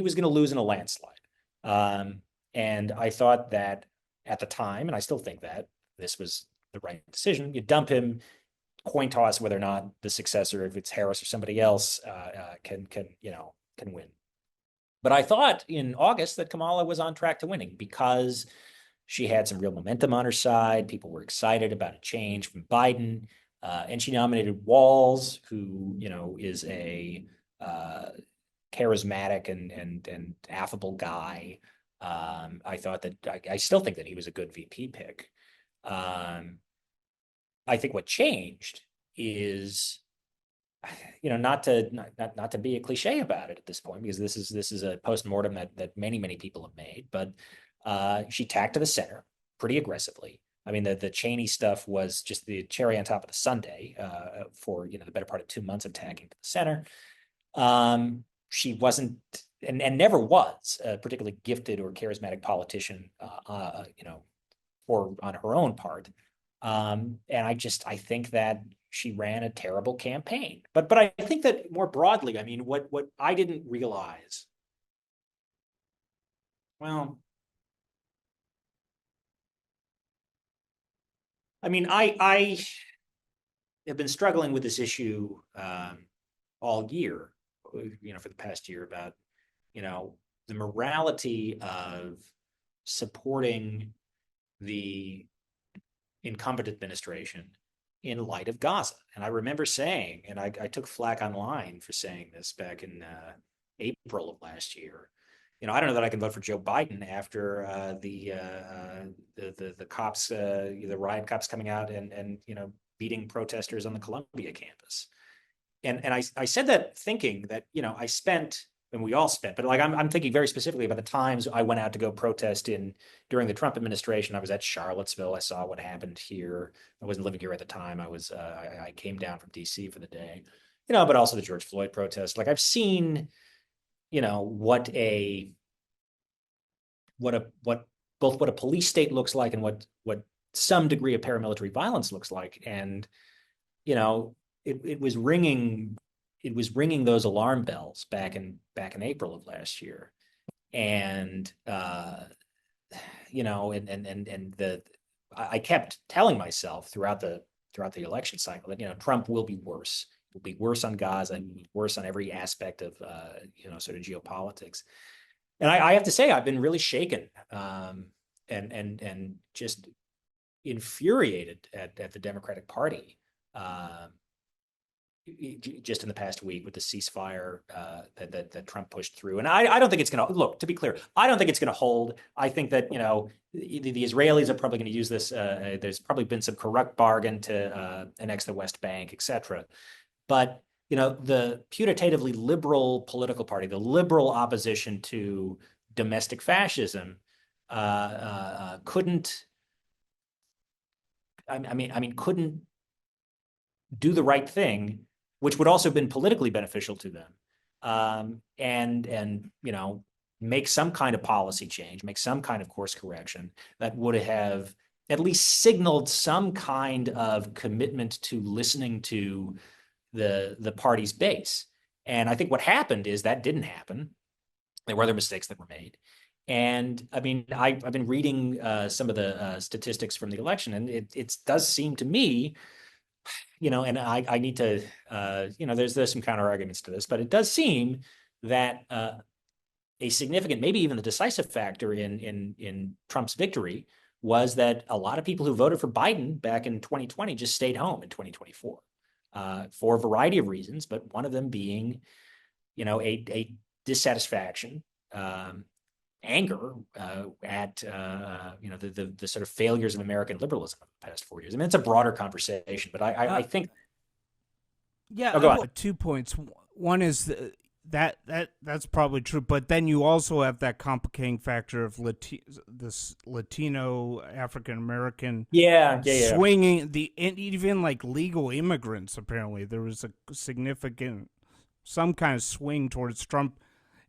was gonna lose in a landslide. And I thought that at the time, and I still think that this was the right decision. You dump him, coin toss whether or not the successor, if it's Harris or somebody else, can win. But I thought in August that Kamala was on track to winning because she had some real momentum on her side. People were excited about a change from Biden, and she nominated Walz, who is a charismatic and affable guy. I thought that I still think that he was a good VP pick. I think what changed is, not to be a cheney about it at this point, because this is a postmortem that many people have made, but she tacked to the center pretty aggressively. The Cheney stuff was just the cherry on top of the sundae for the better part of 2 months of tacking to the center. She wasn't and never was a particularly gifted or charismatic politician, or on her own part. And I think that she ran a terrible campaign. But I think that more broadly, what I didn't realize, well, I have been struggling with this issue all year, for the past year, about, the morality of supporting the incumbent administration in light of Gaza. And I remember saying, and I took flack online for saying this back in April of last year, I don't know that I can vote for Joe Biden after the cops, the riot cops coming out and beating protesters on the Columbia campus. And I said that thinking that, I spent and we all spent. But like I'm thinking very specifically about the times I went out to go protest during the Trump administration. I was at Charlottesville. I saw what happened here. I wasn't living here at the time. I came down from DC for the day, but also the George Floyd protest. Like I've seen, what both what a police state looks like and what some degree of paramilitary violence looks like. And, it was ringing those alarm bells back in April of last year. And, I kept telling myself throughout the election cycle that, Trump will be worse. Will be worse on Gaza and will be worse on every aspect of, sort of geopolitics. And I have to say, I've been really shaken and just infuriated at the Democratic Party just in the past week with the ceasefire that Trump pushed through. And I don't think it's going to, look, to be clear, I don't think it's going to hold. I think that, the Israelis are probably going to use this. There's probably been some corrupt bargain to annex the West Bank, et cetera. But, the putatively liberal political party, the liberal opposition to domestic fascism couldn't do the right thing, which would also have been politically beneficial to them, and make some kind of policy change, make some kind of course correction that would have at least signaled some kind of commitment to listening to the party's base. And I think what happened is that didn't happen. There were other mistakes that were made. And I've been reading some of the statistics from the election, and it does seem to me, and I need to, there's some counter arguments to this, but it does seem that a significant, maybe even the decisive factor in Trump's victory was that a lot of people who voted for Biden back in 2020 just stayed home in 2024 for a variety of reasons, but one of them being, a dissatisfaction, anger at the sort of failures of American liberalism in the past 4 years. I mean, it's a broader conversation, but I think. Yeah, go on. 2 points. One is that's probably true, but then you also have that complicating factor of this Latino African American swinging and even like legal immigrants. Apparently, there was a significant some kind of swing towards Trump.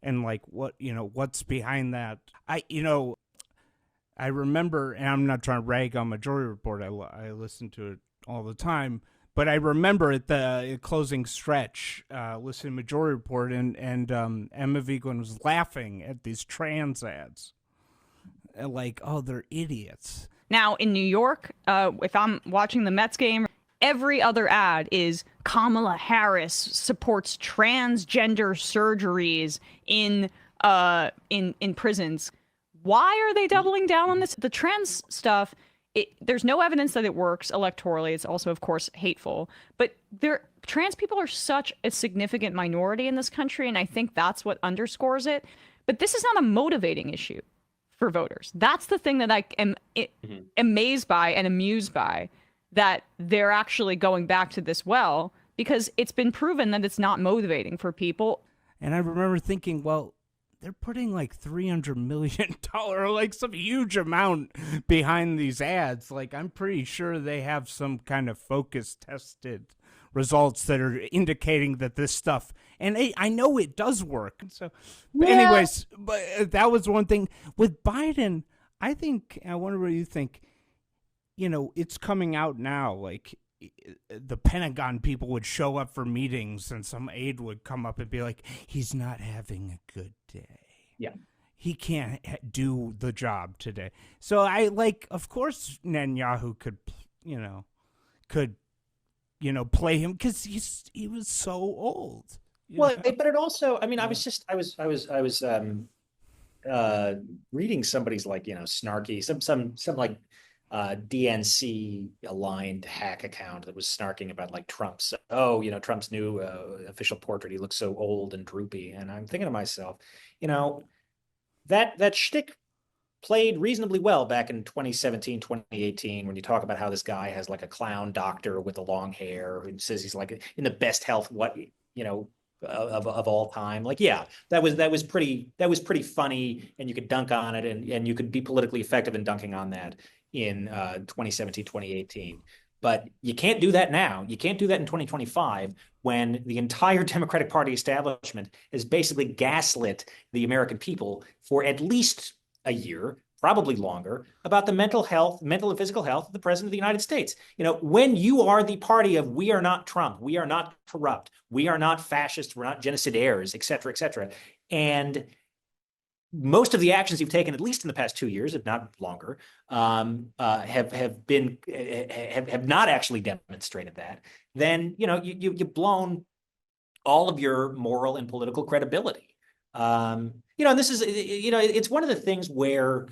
And like what's behind that? I remember, and I'm not trying to rag on Majority Report. I listen to it all the time, but I remember at the closing stretch, listening to Majority Report, and Emma Vigeland was laughing at these trans ads, like, oh, they're idiots. Now in New York, if I'm watching the Mets game, every other ad is Kamala Harris supports transgender surgeries in prisons. Why are they doubling down on this? The trans stuff, there's no evidence that it works electorally. It's also, of course, hateful. But trans people are such a significant minority in this country, and I think that's what underscores it. But this is not a motivating issue for voters. That's the thing that I am amazed by and amused by, that they're actually going back to this well, because it's been proven that it's not motivating for people. And I remember thinking, well, they're putting like $300 million, like some huge amount behind these ads. Like, I'm pretty sure they have some kind of focus tested results that are indicating that this stuff, and I know it does work. So, but anyways, but that was one thing with Biden. I wonder what you think. It's coming out now, like the Pentagon people would show up for meetings and some aide would come up and be like, he's not having a good day. Yeah. He can't do the job today. So of course Netanyahu could play him because he was so old. But it also, I was reading somebody's snarky, some like DNC aligned hack account that was snarking about like Trump's new official portrait. He looks so old and droopy. And I'm thinking to myself, that shtick played reasonably well back in 2017, 2018, when you talk about how this guy has like a clown doctor with the long hair who says he's like in the best health, of all time. Like, yeah, that was pretty funny, and you could dunk on it, and you could be politically effective in dunking on that in 2017, 2018. But you can't do that now. You can't do that in 2025 when the entire Democratic Party establishment has basically gaslit the American people for at least a year, probably longer, about the mental and physical health of the president of the United States. When you are the party of we are not Trump, we are not corrupt, we are not fascist, we're not genocidaires, et cetera, and most of the actions you've taken, at least in the past 2 years, if not longer, have not actually demonstrated that. Then you've blown all of your moral and political credibility. And this is it's one of the things where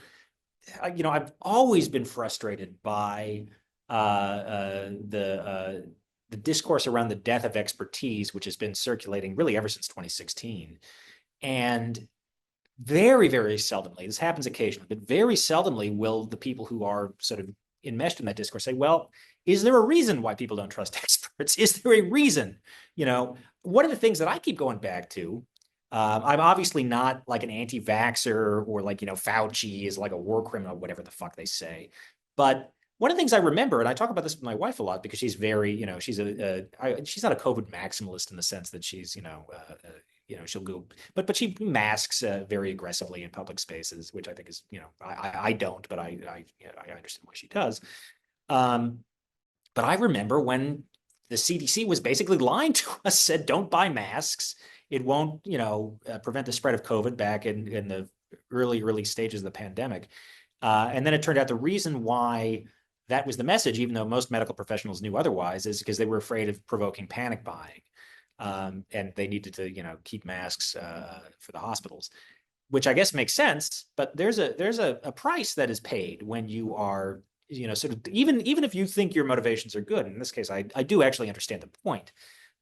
I've always been frustrated by the discourse around the death of expertise, which has been circulating really ever since 2016, and very, very seldomly, this happens occasionally, but very seldomly will the people who are sort of enmeshed in that discourse say, well, is there a reason why people don't trust experts? Is there a reason? One of the things that I keep going back to, I'm obviously not like an anti-vaxxer or like, Fauci is like a war criminal, whatever the fuck they say. But one of the things I remember, and I talk about this with my wife a lot because she's very, she's not a COVID maximalist in the sense that she's, she'll go, but she masks very aggressively in public spaces, which I think is, I don't, but I understand why she does. But I remember when the CDC was basically lying to us, said, don't buy masks. It won't, prevent the spread of COVID back in the early stages of the pandemic. And then it turned out the reason why that was the message, even though most medical professionals knew otherwise, is because they were afraid of provoking panic buying. And they needed to, keep masks for the hospitals, which I guess makes sense. But there's a price that is paid when you are, sort of even if you think your motivations are good. In this case, I do actually understand the point,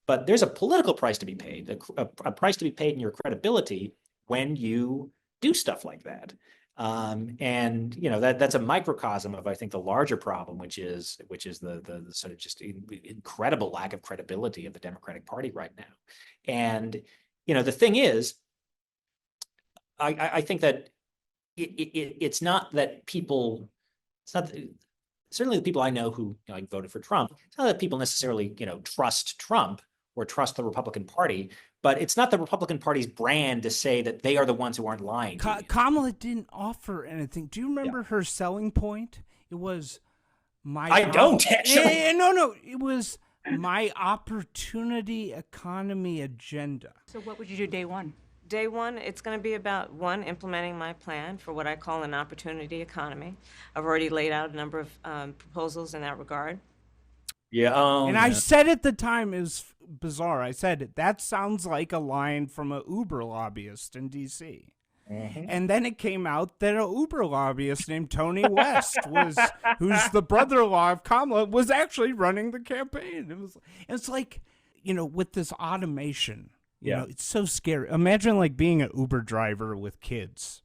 but there's a political price to be paid, a price to be paid in your credibility when you do stuff like that. And that's a microcosm of, I think, the larger problem, which is the sort of just incredible lack of credibility of the Democratic Party right now. And the thing is, I think that it's not that people, certainly the people I know who voted for Trump, it's not that people necessarily trust Trump or trust the Republican Party. But it's not the Republican Party's brand to say that they are the ones who aren't lying. Kamala didn't offer anything. Do you remember her selling point? It was I don't actually. No. It was my opportunity economy agenda. So what would you do day one? Day one, it's going to be about, one, implementing my plan for what I call an opportunity economy. I've already laid out a number of proposals in that regard. Yeah. And I said at the time, it was bizarre. I said, that sounds like a line from a Uber lobbyist in D.C. Mm-hmm. And then it came out that an Uber lobbyist named Tony West who's the brother-in-law of Kamala, was actually running the campaign. It's like, with this automation, it's so scary. Imagine like being an Uber driver with kids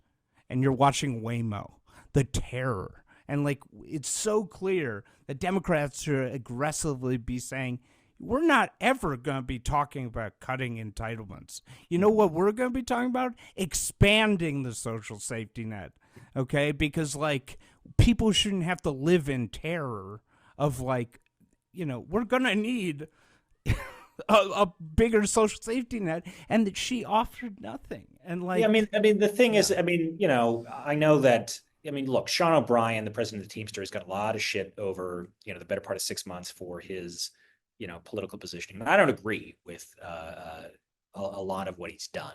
and you're watching Waymo, the terror. And like, it's so clear that Democrats should aggressively be saying, we're not ever going to be talking about cutting entitlements. You know what we're going to be talking about? Expanding the social safety net, okay? Because, like, people shouldn't have to live in terror of, like, we're going to need a bigger social safety net, and that she offered nothing. And, like... Yeah, I mean, the thing is, I know that... look, Sean O'Brien, the president of the Teamsters, got a lot of shit over, the better part of 6 months for his, political positioning. And I don't agree with a lot of what he's done.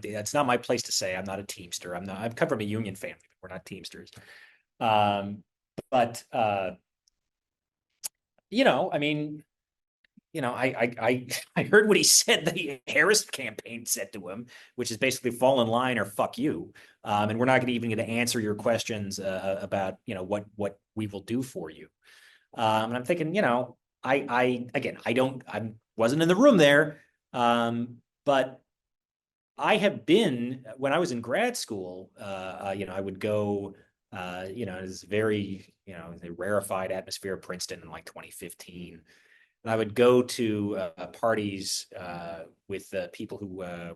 That's not my place to say. I'm not a Teamster. I'm come from a union family, but we're not Teamsters. I heard what he said the Harris campaign said to him, which is basically fall in line or fuck you. And we're not going to even get to answer your questions about, what we will do for you. And I'm thinking, I wasn't in the room there. But I have been, when I was in grad school, I would go, it was very, the rarefied atmosphere of Princeton in like 2015. and I would go to parties with people who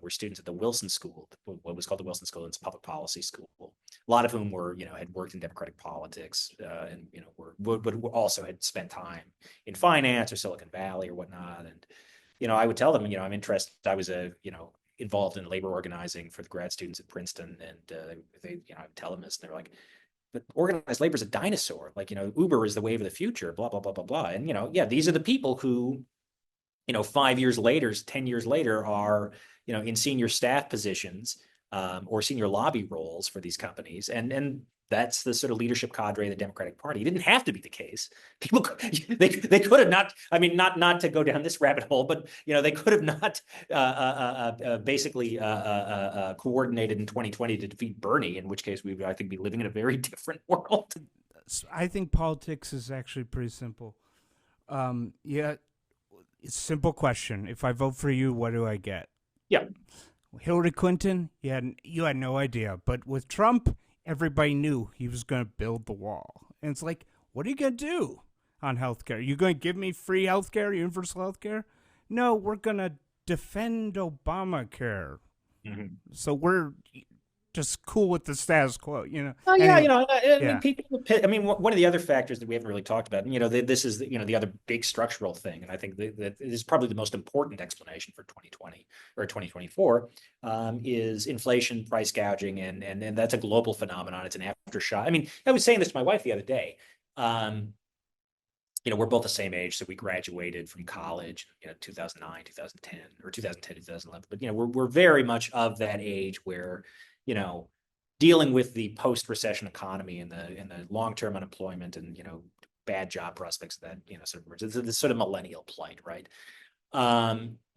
were students at the Wilson School, what was called the Wilson School. It's a public policy school. A lot of whom were, had worked in democratic politics, and were also had spent time in finance or Silicon Valley or whatnot. And I would tell them, I'm interested. I was involved in labor organizing for the grad students at Princeton, and they, I would tell them this, and they're like, but organized labor is a dinosaur. Like, Uber is the wave of the future, blah, blah, blah, blah, blah. And, these are the people who, 5 years later, 10 years later are, in senior staff positions or senior lobby roles for these companies. And that's the sort of leadership cadre of the Democratic Party. It didn't have to be the case. People, they could have not, not to go down this rabbit hole, but, they could have not basically coordinated in 2020 to defeat Bernie, in which case we would, I think, be living in a very different world. I think politics is actually pretty simple. It's a simple question. If I vote for you, what do I get? Yeah. Hillary Clinton, you had no idea. But with Trump, everybody knew he was going to build the wall. And it's like, what are you going to do on healthcare? Are you going to give me free healthcare, universal healthcare? No, we're going to defend Obamacare. Mm-hmm. So we're just cool with the status quo, Oh yeah, anyway, people. One of the other factors that we haven't really talked about, and this is the other big structural thing, and I think that this is probably the most important explanation for 2020 or 2024 is inflation, price gouging, and that's a global phenomenon. It's an aftershock. I was saying this to my wife the other day. We're both the same age, so we graduated from college, 2009, 2010, or 2010, 2011. But we're very much of that age where dealing with the post-recession economy and the long-term unemployment and, bad job prospects of that, it's this sort of millennial plight, right?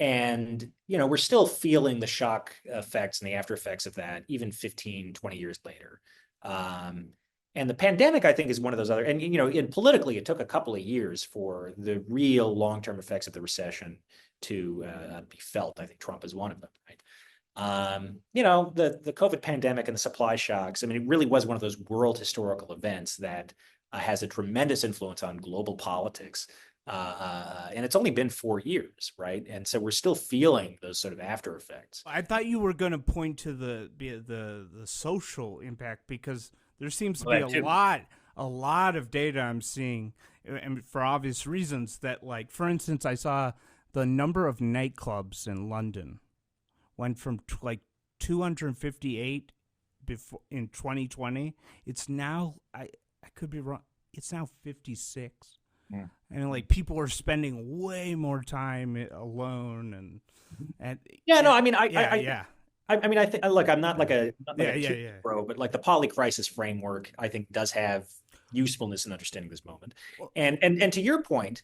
And, we're still feeling the shock effects and the after effects of that, even 15, 20 years later. And the pandemic, I think, is one of those other, and, politically, it took a couple of years for the real long-term effects of the recession to be felt. I think Trump is one of them, right? The COVID pandemic and the supply shocks, it really was one of those world historical events that has a tremendous influence on global politics. And it's only been 4 years, right? And so we're still feeling those sort of after effects. I thought you were going to point to the social impact, because there seems to be a lot of data I'm seeing, and for obvious reasons, that, like, for instance, I saw the number of nightclubs in London went from 258 before in 2020. It's now, I could be wrong, it's now 56. Yeah. And people are spending way more time alone and I think, look, I'm not a pro, but the polycrisis framework, I think, does have usefulness in understanding this moment. And to your point,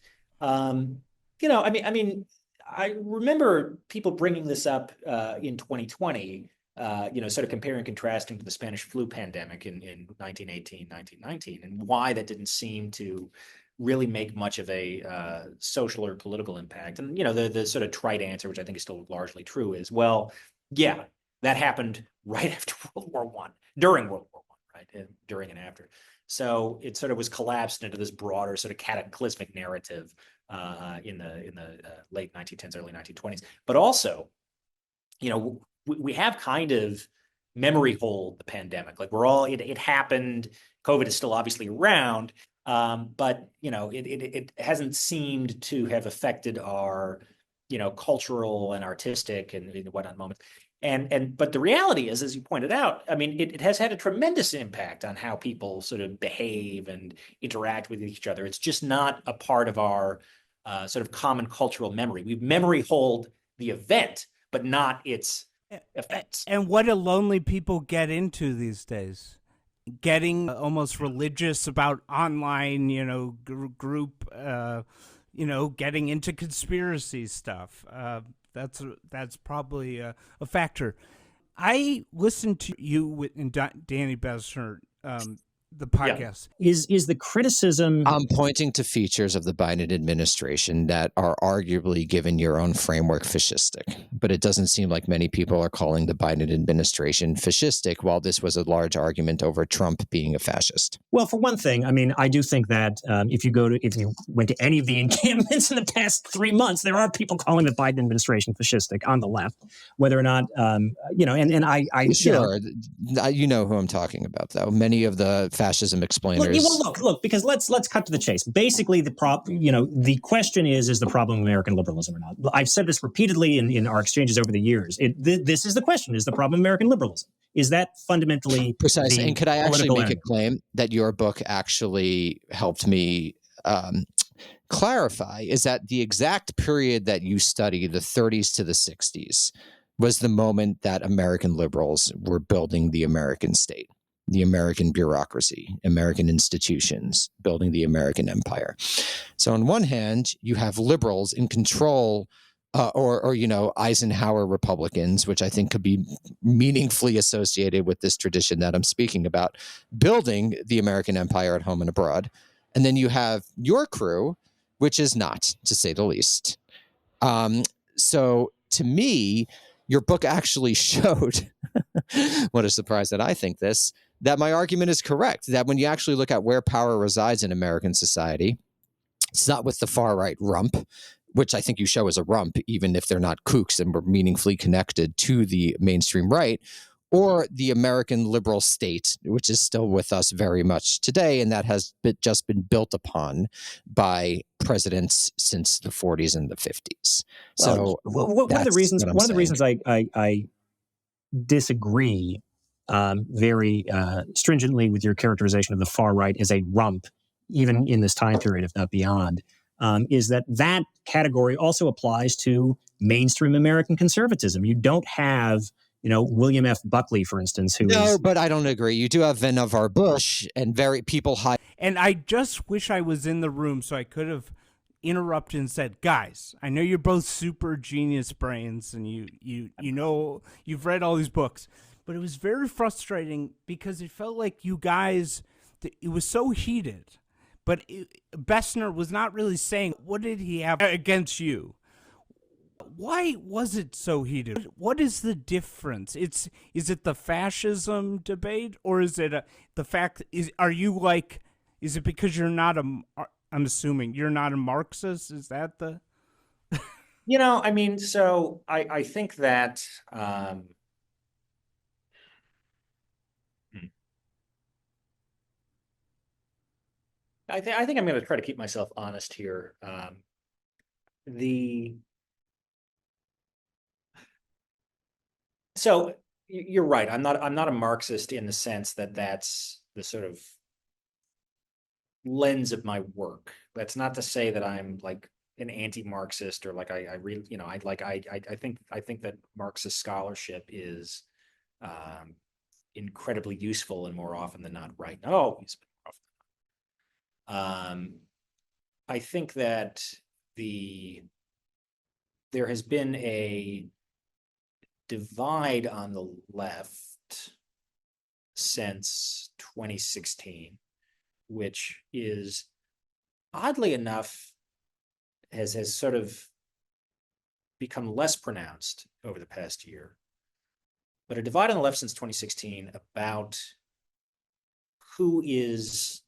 I remember people bringing this up in 2020, sort of comparing and contrasting to the Spanish flu pandemic in 1918, 1919, and why that didn't seem to really make much of a social or political impact. And, the sort of trite answer, which I think is still largely true, is, well, yeah, that happened right after World War I, during World War I, right? And during and after. So it sort of was collapsed into this broader sort of cataclysmic narrative in the late 1910s, early 1920s. But also, we have kind of memory hold the pandemic. It happened. COVID is still obviously around, but it hasn't seemed to have affected our cultural and artistic and whatnot moments. But the reality is, as you pointed out, it has had a tremendous impact on how people sort of behave and interact with each other. It's just not a part of our sort of common cultural memory. We memory hold the event, but not its effects. And what do lonely people get into these days? Getting almost religious about online, group, getting into conspiracy stuff. That's probably a factor. I listened to you and Danny Besser the podcast. Is the criticism? I'm pointing to features of the Biden administration that are arguably, given your own framework, fascistic. But it doesn't seem like many people are calling the Biden administration fascistic, while this was a large argument over Trump being a fascist. Well, for one thing, I mean, I do think that if you went to any of the encampments in the past 3 months, there are people calling the Biden administration fascistic on the left, whether or not, and I sure, you know who I'm talking about, though. Many of the fascism explainers. Look, because let's cut to the chase. Basically, the question is the problem American liberalism or not? I've said this repeatedly in our exchanges over the years. This is the question: is the problem American liberalism? Is that fundamentally precise? And could I actually make end? A claim that your book actually helped me clarify? Is that the exact period that you study, the 30s to the 60s, was the moment that American liberals were building the American state, the American bureaucracy, American institutions, building the American empire. So on one hand, you have liberals in control, or Eisenhower Republicans, which I think could be meaningfully associated with this tradition that I'm speaking about, building the American empire at home and abroad. And then you have your crew, which is not, to say the least. So to me, your book actually showed, what a surprise that I think this, that my argument is correct, that when you actually look at where power resides in American society, it's not with the far-right rump, which I think you show as a rump, even if they're not kooks and were meaningfully connected to the mainstream right, or the American liberal state, which is still with us very much today, and that has just been built upon by presidents since the 40s and the 50s. So one of the reasons I disagree very stringently with your characterization of the far right as a rump, even in this time period, if not beyond, is that category also applies to mainstream American conservatism. You don't have William F. Buckley, for instance, but I don't agree. You do have Vannevar Bush and people high. And I just wish I was in the room so I could have interrupted and said, guys, I know you're both super genius brains and you've read all these books, but it was very frustrating because it felt like you guys, it was so heated, but Bessner was not really saying, what did he have against you? Why was it so heated? What is the difference? Is it the fascism debate, or is it the fact? Is it because you're not I'm assuming you're not a Marxist? Is that the? So I think that. I think I'm going to try to keep myself honest here. So you're right. I'm not a Marxist in the sense that that's the sort of lens of my work. That's not to say that I'm like an anti-Marxist or like I think that Marxist scholarship is incredibly useful and more often than not right. Not always, but more often than not. I think that there has been a divide on the left since 2016, which is oddly enough has sort of become less pronounced over the past year. But a divide on the left since 2016 about who is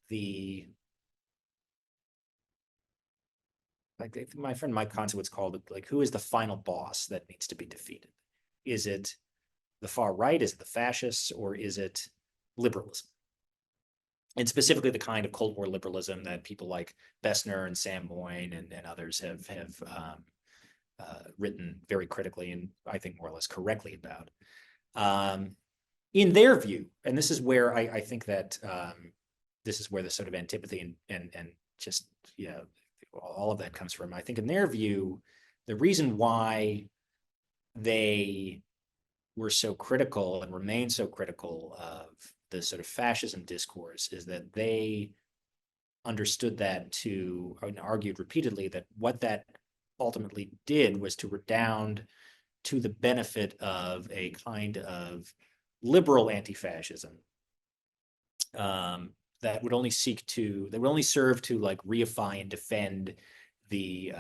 my friend Mike Consowitz called it, who is the final boss that needs to be defeated? Is it the far right? Is it the fascists? Or is it liberalism? And specifically the kind of Cold War liberalism that people like Bessner and Sam Moyn and others have written very critically and I think more or less correctly about. In their view, and this is where I think that this is where the sort of antipathy and just all of that comes from. I think in their view, the reason why they were so critical and remain so critical of the sort of fascism discourse is that they understood that and argued repeatedly that what that ultimately did was to redound to the benefit of a kind of liberal anti-fascism that would only serve to like reify and defend the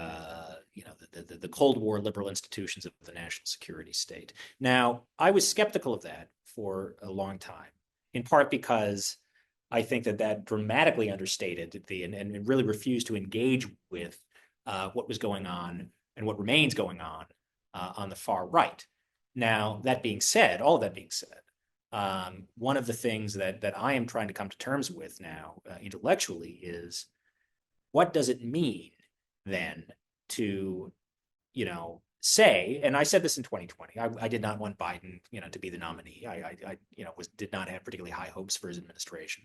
the Cold War liberal institutions of the national security state. Now, I was skeptical of that for a long time, in part because I think that dramatically understated and really refused to engage with what was going on and what remains going on the far right. Now, all of that being said, one of the things that I am trying to come to terms with now intellectually is, what does it mean then to, say, and I said this in 2020, I did not want Biden, to be the nominee. I did not have particularly high hopes for his administration.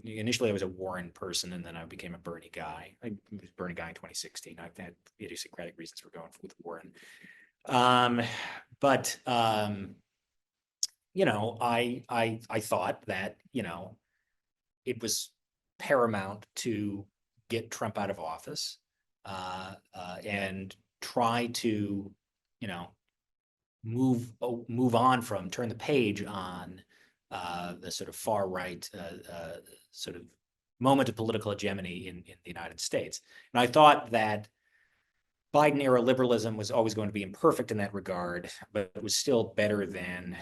Initially I was a Warren person, and then I became a Bernie guy. I was a Bernie guy in 2016. I've had idiosyncratic reasons for going with Warren. But I thought that, it was paramount to get Trump out of office and try to, move on from, turn the page on the sort of far right sort of moment of political hegemony in the United States. And I thought that Biden era liberalism was always going to be imperfect in that regard, but it was still better than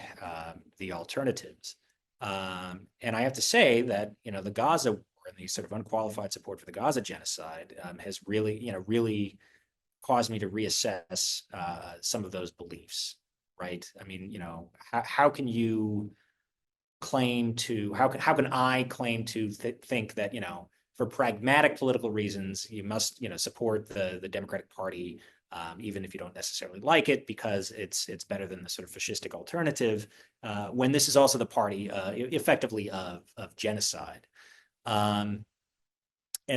the alternatives. And I have to say that, the Gaza war and the sort of unqualified support for the Gaza genocide has really caused me to reassess some of those beliefs, right? I mean, how can you claim to, how can I claim to think that, for pragmatic political reasons, you must, support the Democratic Party, even if you don't necessarily like it, because it's better than the sort of fascistic alternative, when this is also the party, effectively, of genocide. And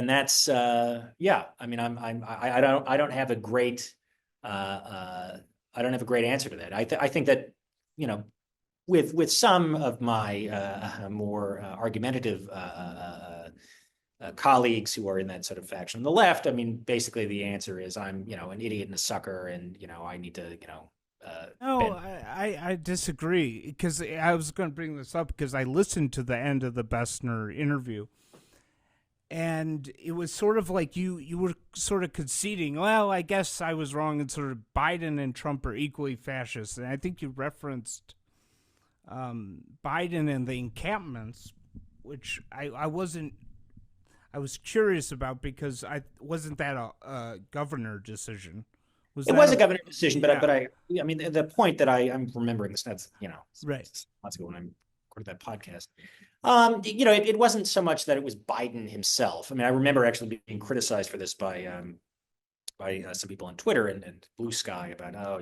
that's yeah. I mean, I don't have a great answer to that. I think that, with some of my more argumentative colleagues who are in that sort of faction on the left, I mean, basically the answer is I'm, an idiot and a sucker, and, I need to, No, I disagree, because I was going to bring this up because I listened to the end of the Bessner interview, and it was sort of like you were sort of conceding, well, I guess I was wrong, and sort of Biden and Trump are equally fascist. And I think you referenced Biden and the encampments, which I was curious about, because wasn't that a governor decision? It was a governor decision, but I mean, the point that I'm remembering this, that's, right. Months ago when I recorded that podcast. It wasn't so much that it was Biden himself. I mean, I remember actually being criticized for this by some people on Twitter and Blue Sky about,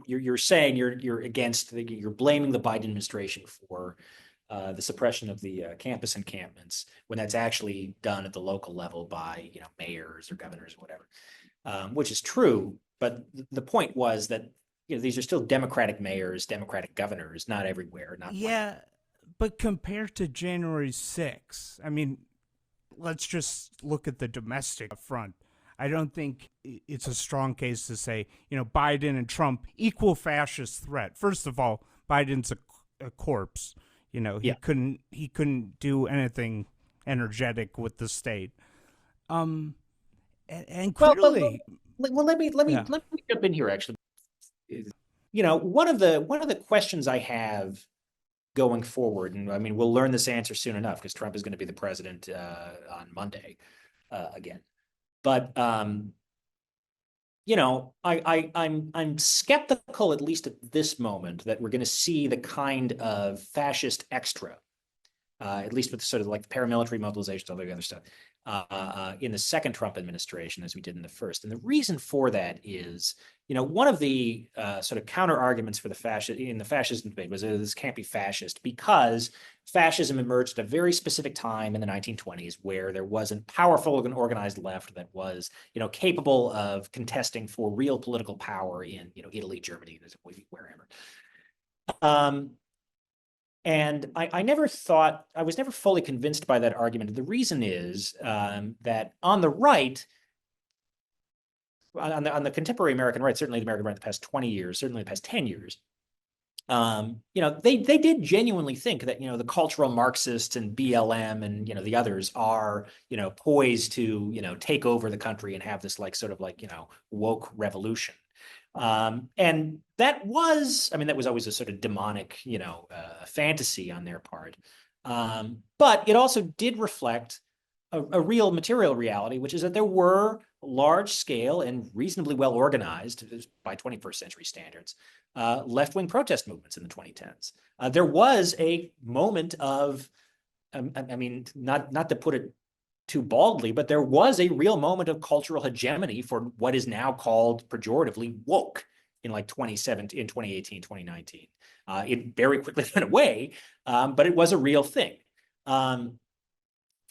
you're saying you're blaming the Biden administration for the suppression of the campus encampments, when that's actually done at the local level by, mayors or governors or whatever, which is true. But the point was that, these are still Democratic mayors, Democratic governors, not everywhere. Yeah, but compared to January 6th, I mean, let's just look at the domestic front. I don't think it's a strong case to say, Biden and Trump equal fascist threat. First of all, Biden's a corpse. He couldn't do anything energetic with the state. And clearly, let me jump in here. Actually, one of the questions I have going forward, and I mean, we'll learn this answer soon enough, because Trump is going to be the president on Monday again. But I'm skeptical, at least at this moment, that we're going to see the kind of fascist extra, at least with sort of like the paramilitary mobilizations, all the other stuff, in the second Trump administration as we did in the first. And the reason for that is, one of the sort of counter arguments for the fascism debate was this can't be fascist, because fascism emerged at a very specific time in the 1920s where there was a powerful and organized left that was, capable of contesting for real political power in, Italy, Germany, wherever. And I was never fully convinced by that argument. The reason is that on the right, on the contemporary American right, certainly the American right in the past 20 years, certainly the past 10 years, They did genuinely think that, the cultural Marxists and BLM and, the others are, poised to, take over the country and have this woke revolution. And that was always a sort of demonic, fantasy on their part. But it also did reflect a real material reality, which is that there were large scale and reasonably well organized by 21st century standards, left-wing protest movements in the 2010s. There was a moment of, not to put it too baldly, but there was a real moment of cultural hegemony for what is now called pejoratively woke in 2018, 2019. It very quickly went away, but it was a real thing.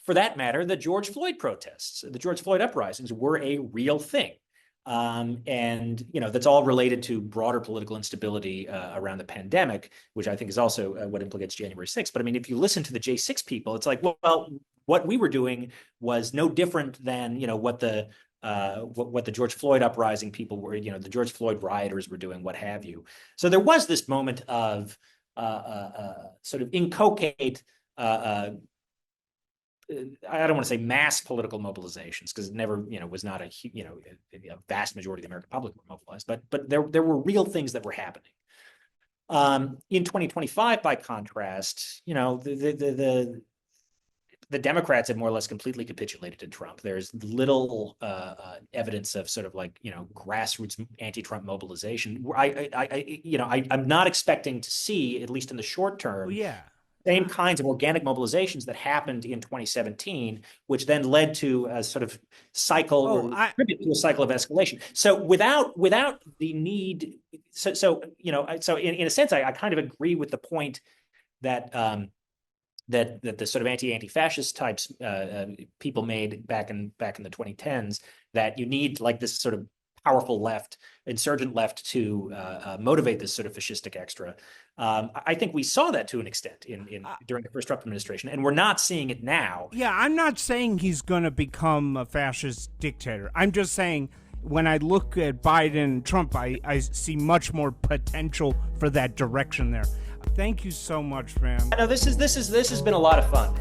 For that matter, the George Floyd protests, the George Floyd uprisings were a real thing. And, that's all related to broader political instability around the pandemic, which I think is also what implicates January 6th. But if you listen to the J6 people, it's like, well, what we were doing was no different than, what the George Floyd uprising people were, the George Floyd rioters were doing, what have you. So there was this moment of sort of inculcate, I don't want to say mass political mobilizations, because it never, was not a vast majority of the American public were mobilized, but there were real things that were happening. In 2025, by contrast, the Democrats have more or less completely capitulated to Trump. There's little evidence of sort of grassroots anti-Trump mobilization. I'm not expecting to see, at least in the short term, same kinds of organic mobilizations that happened in 2017, which then led to a sort of cycle or contributed to a cycle of escalation. So without the need, so in a sense, I kind of agree with the point that that the sort of anti-fascist types people made back in the 2010s, that you need this sort of powerful left, insurgent left to motivate this sort of fascistic extra. I think we saw that to an extent during the first Trump administration, and we're not seeing it now. Yeah, I'm not saying he's going to become a fascist dictator. I'm just saying when I look at Biden and Trump, I see much more potential for that direction there. Thank you so much, man. I know this has been a lot of fun.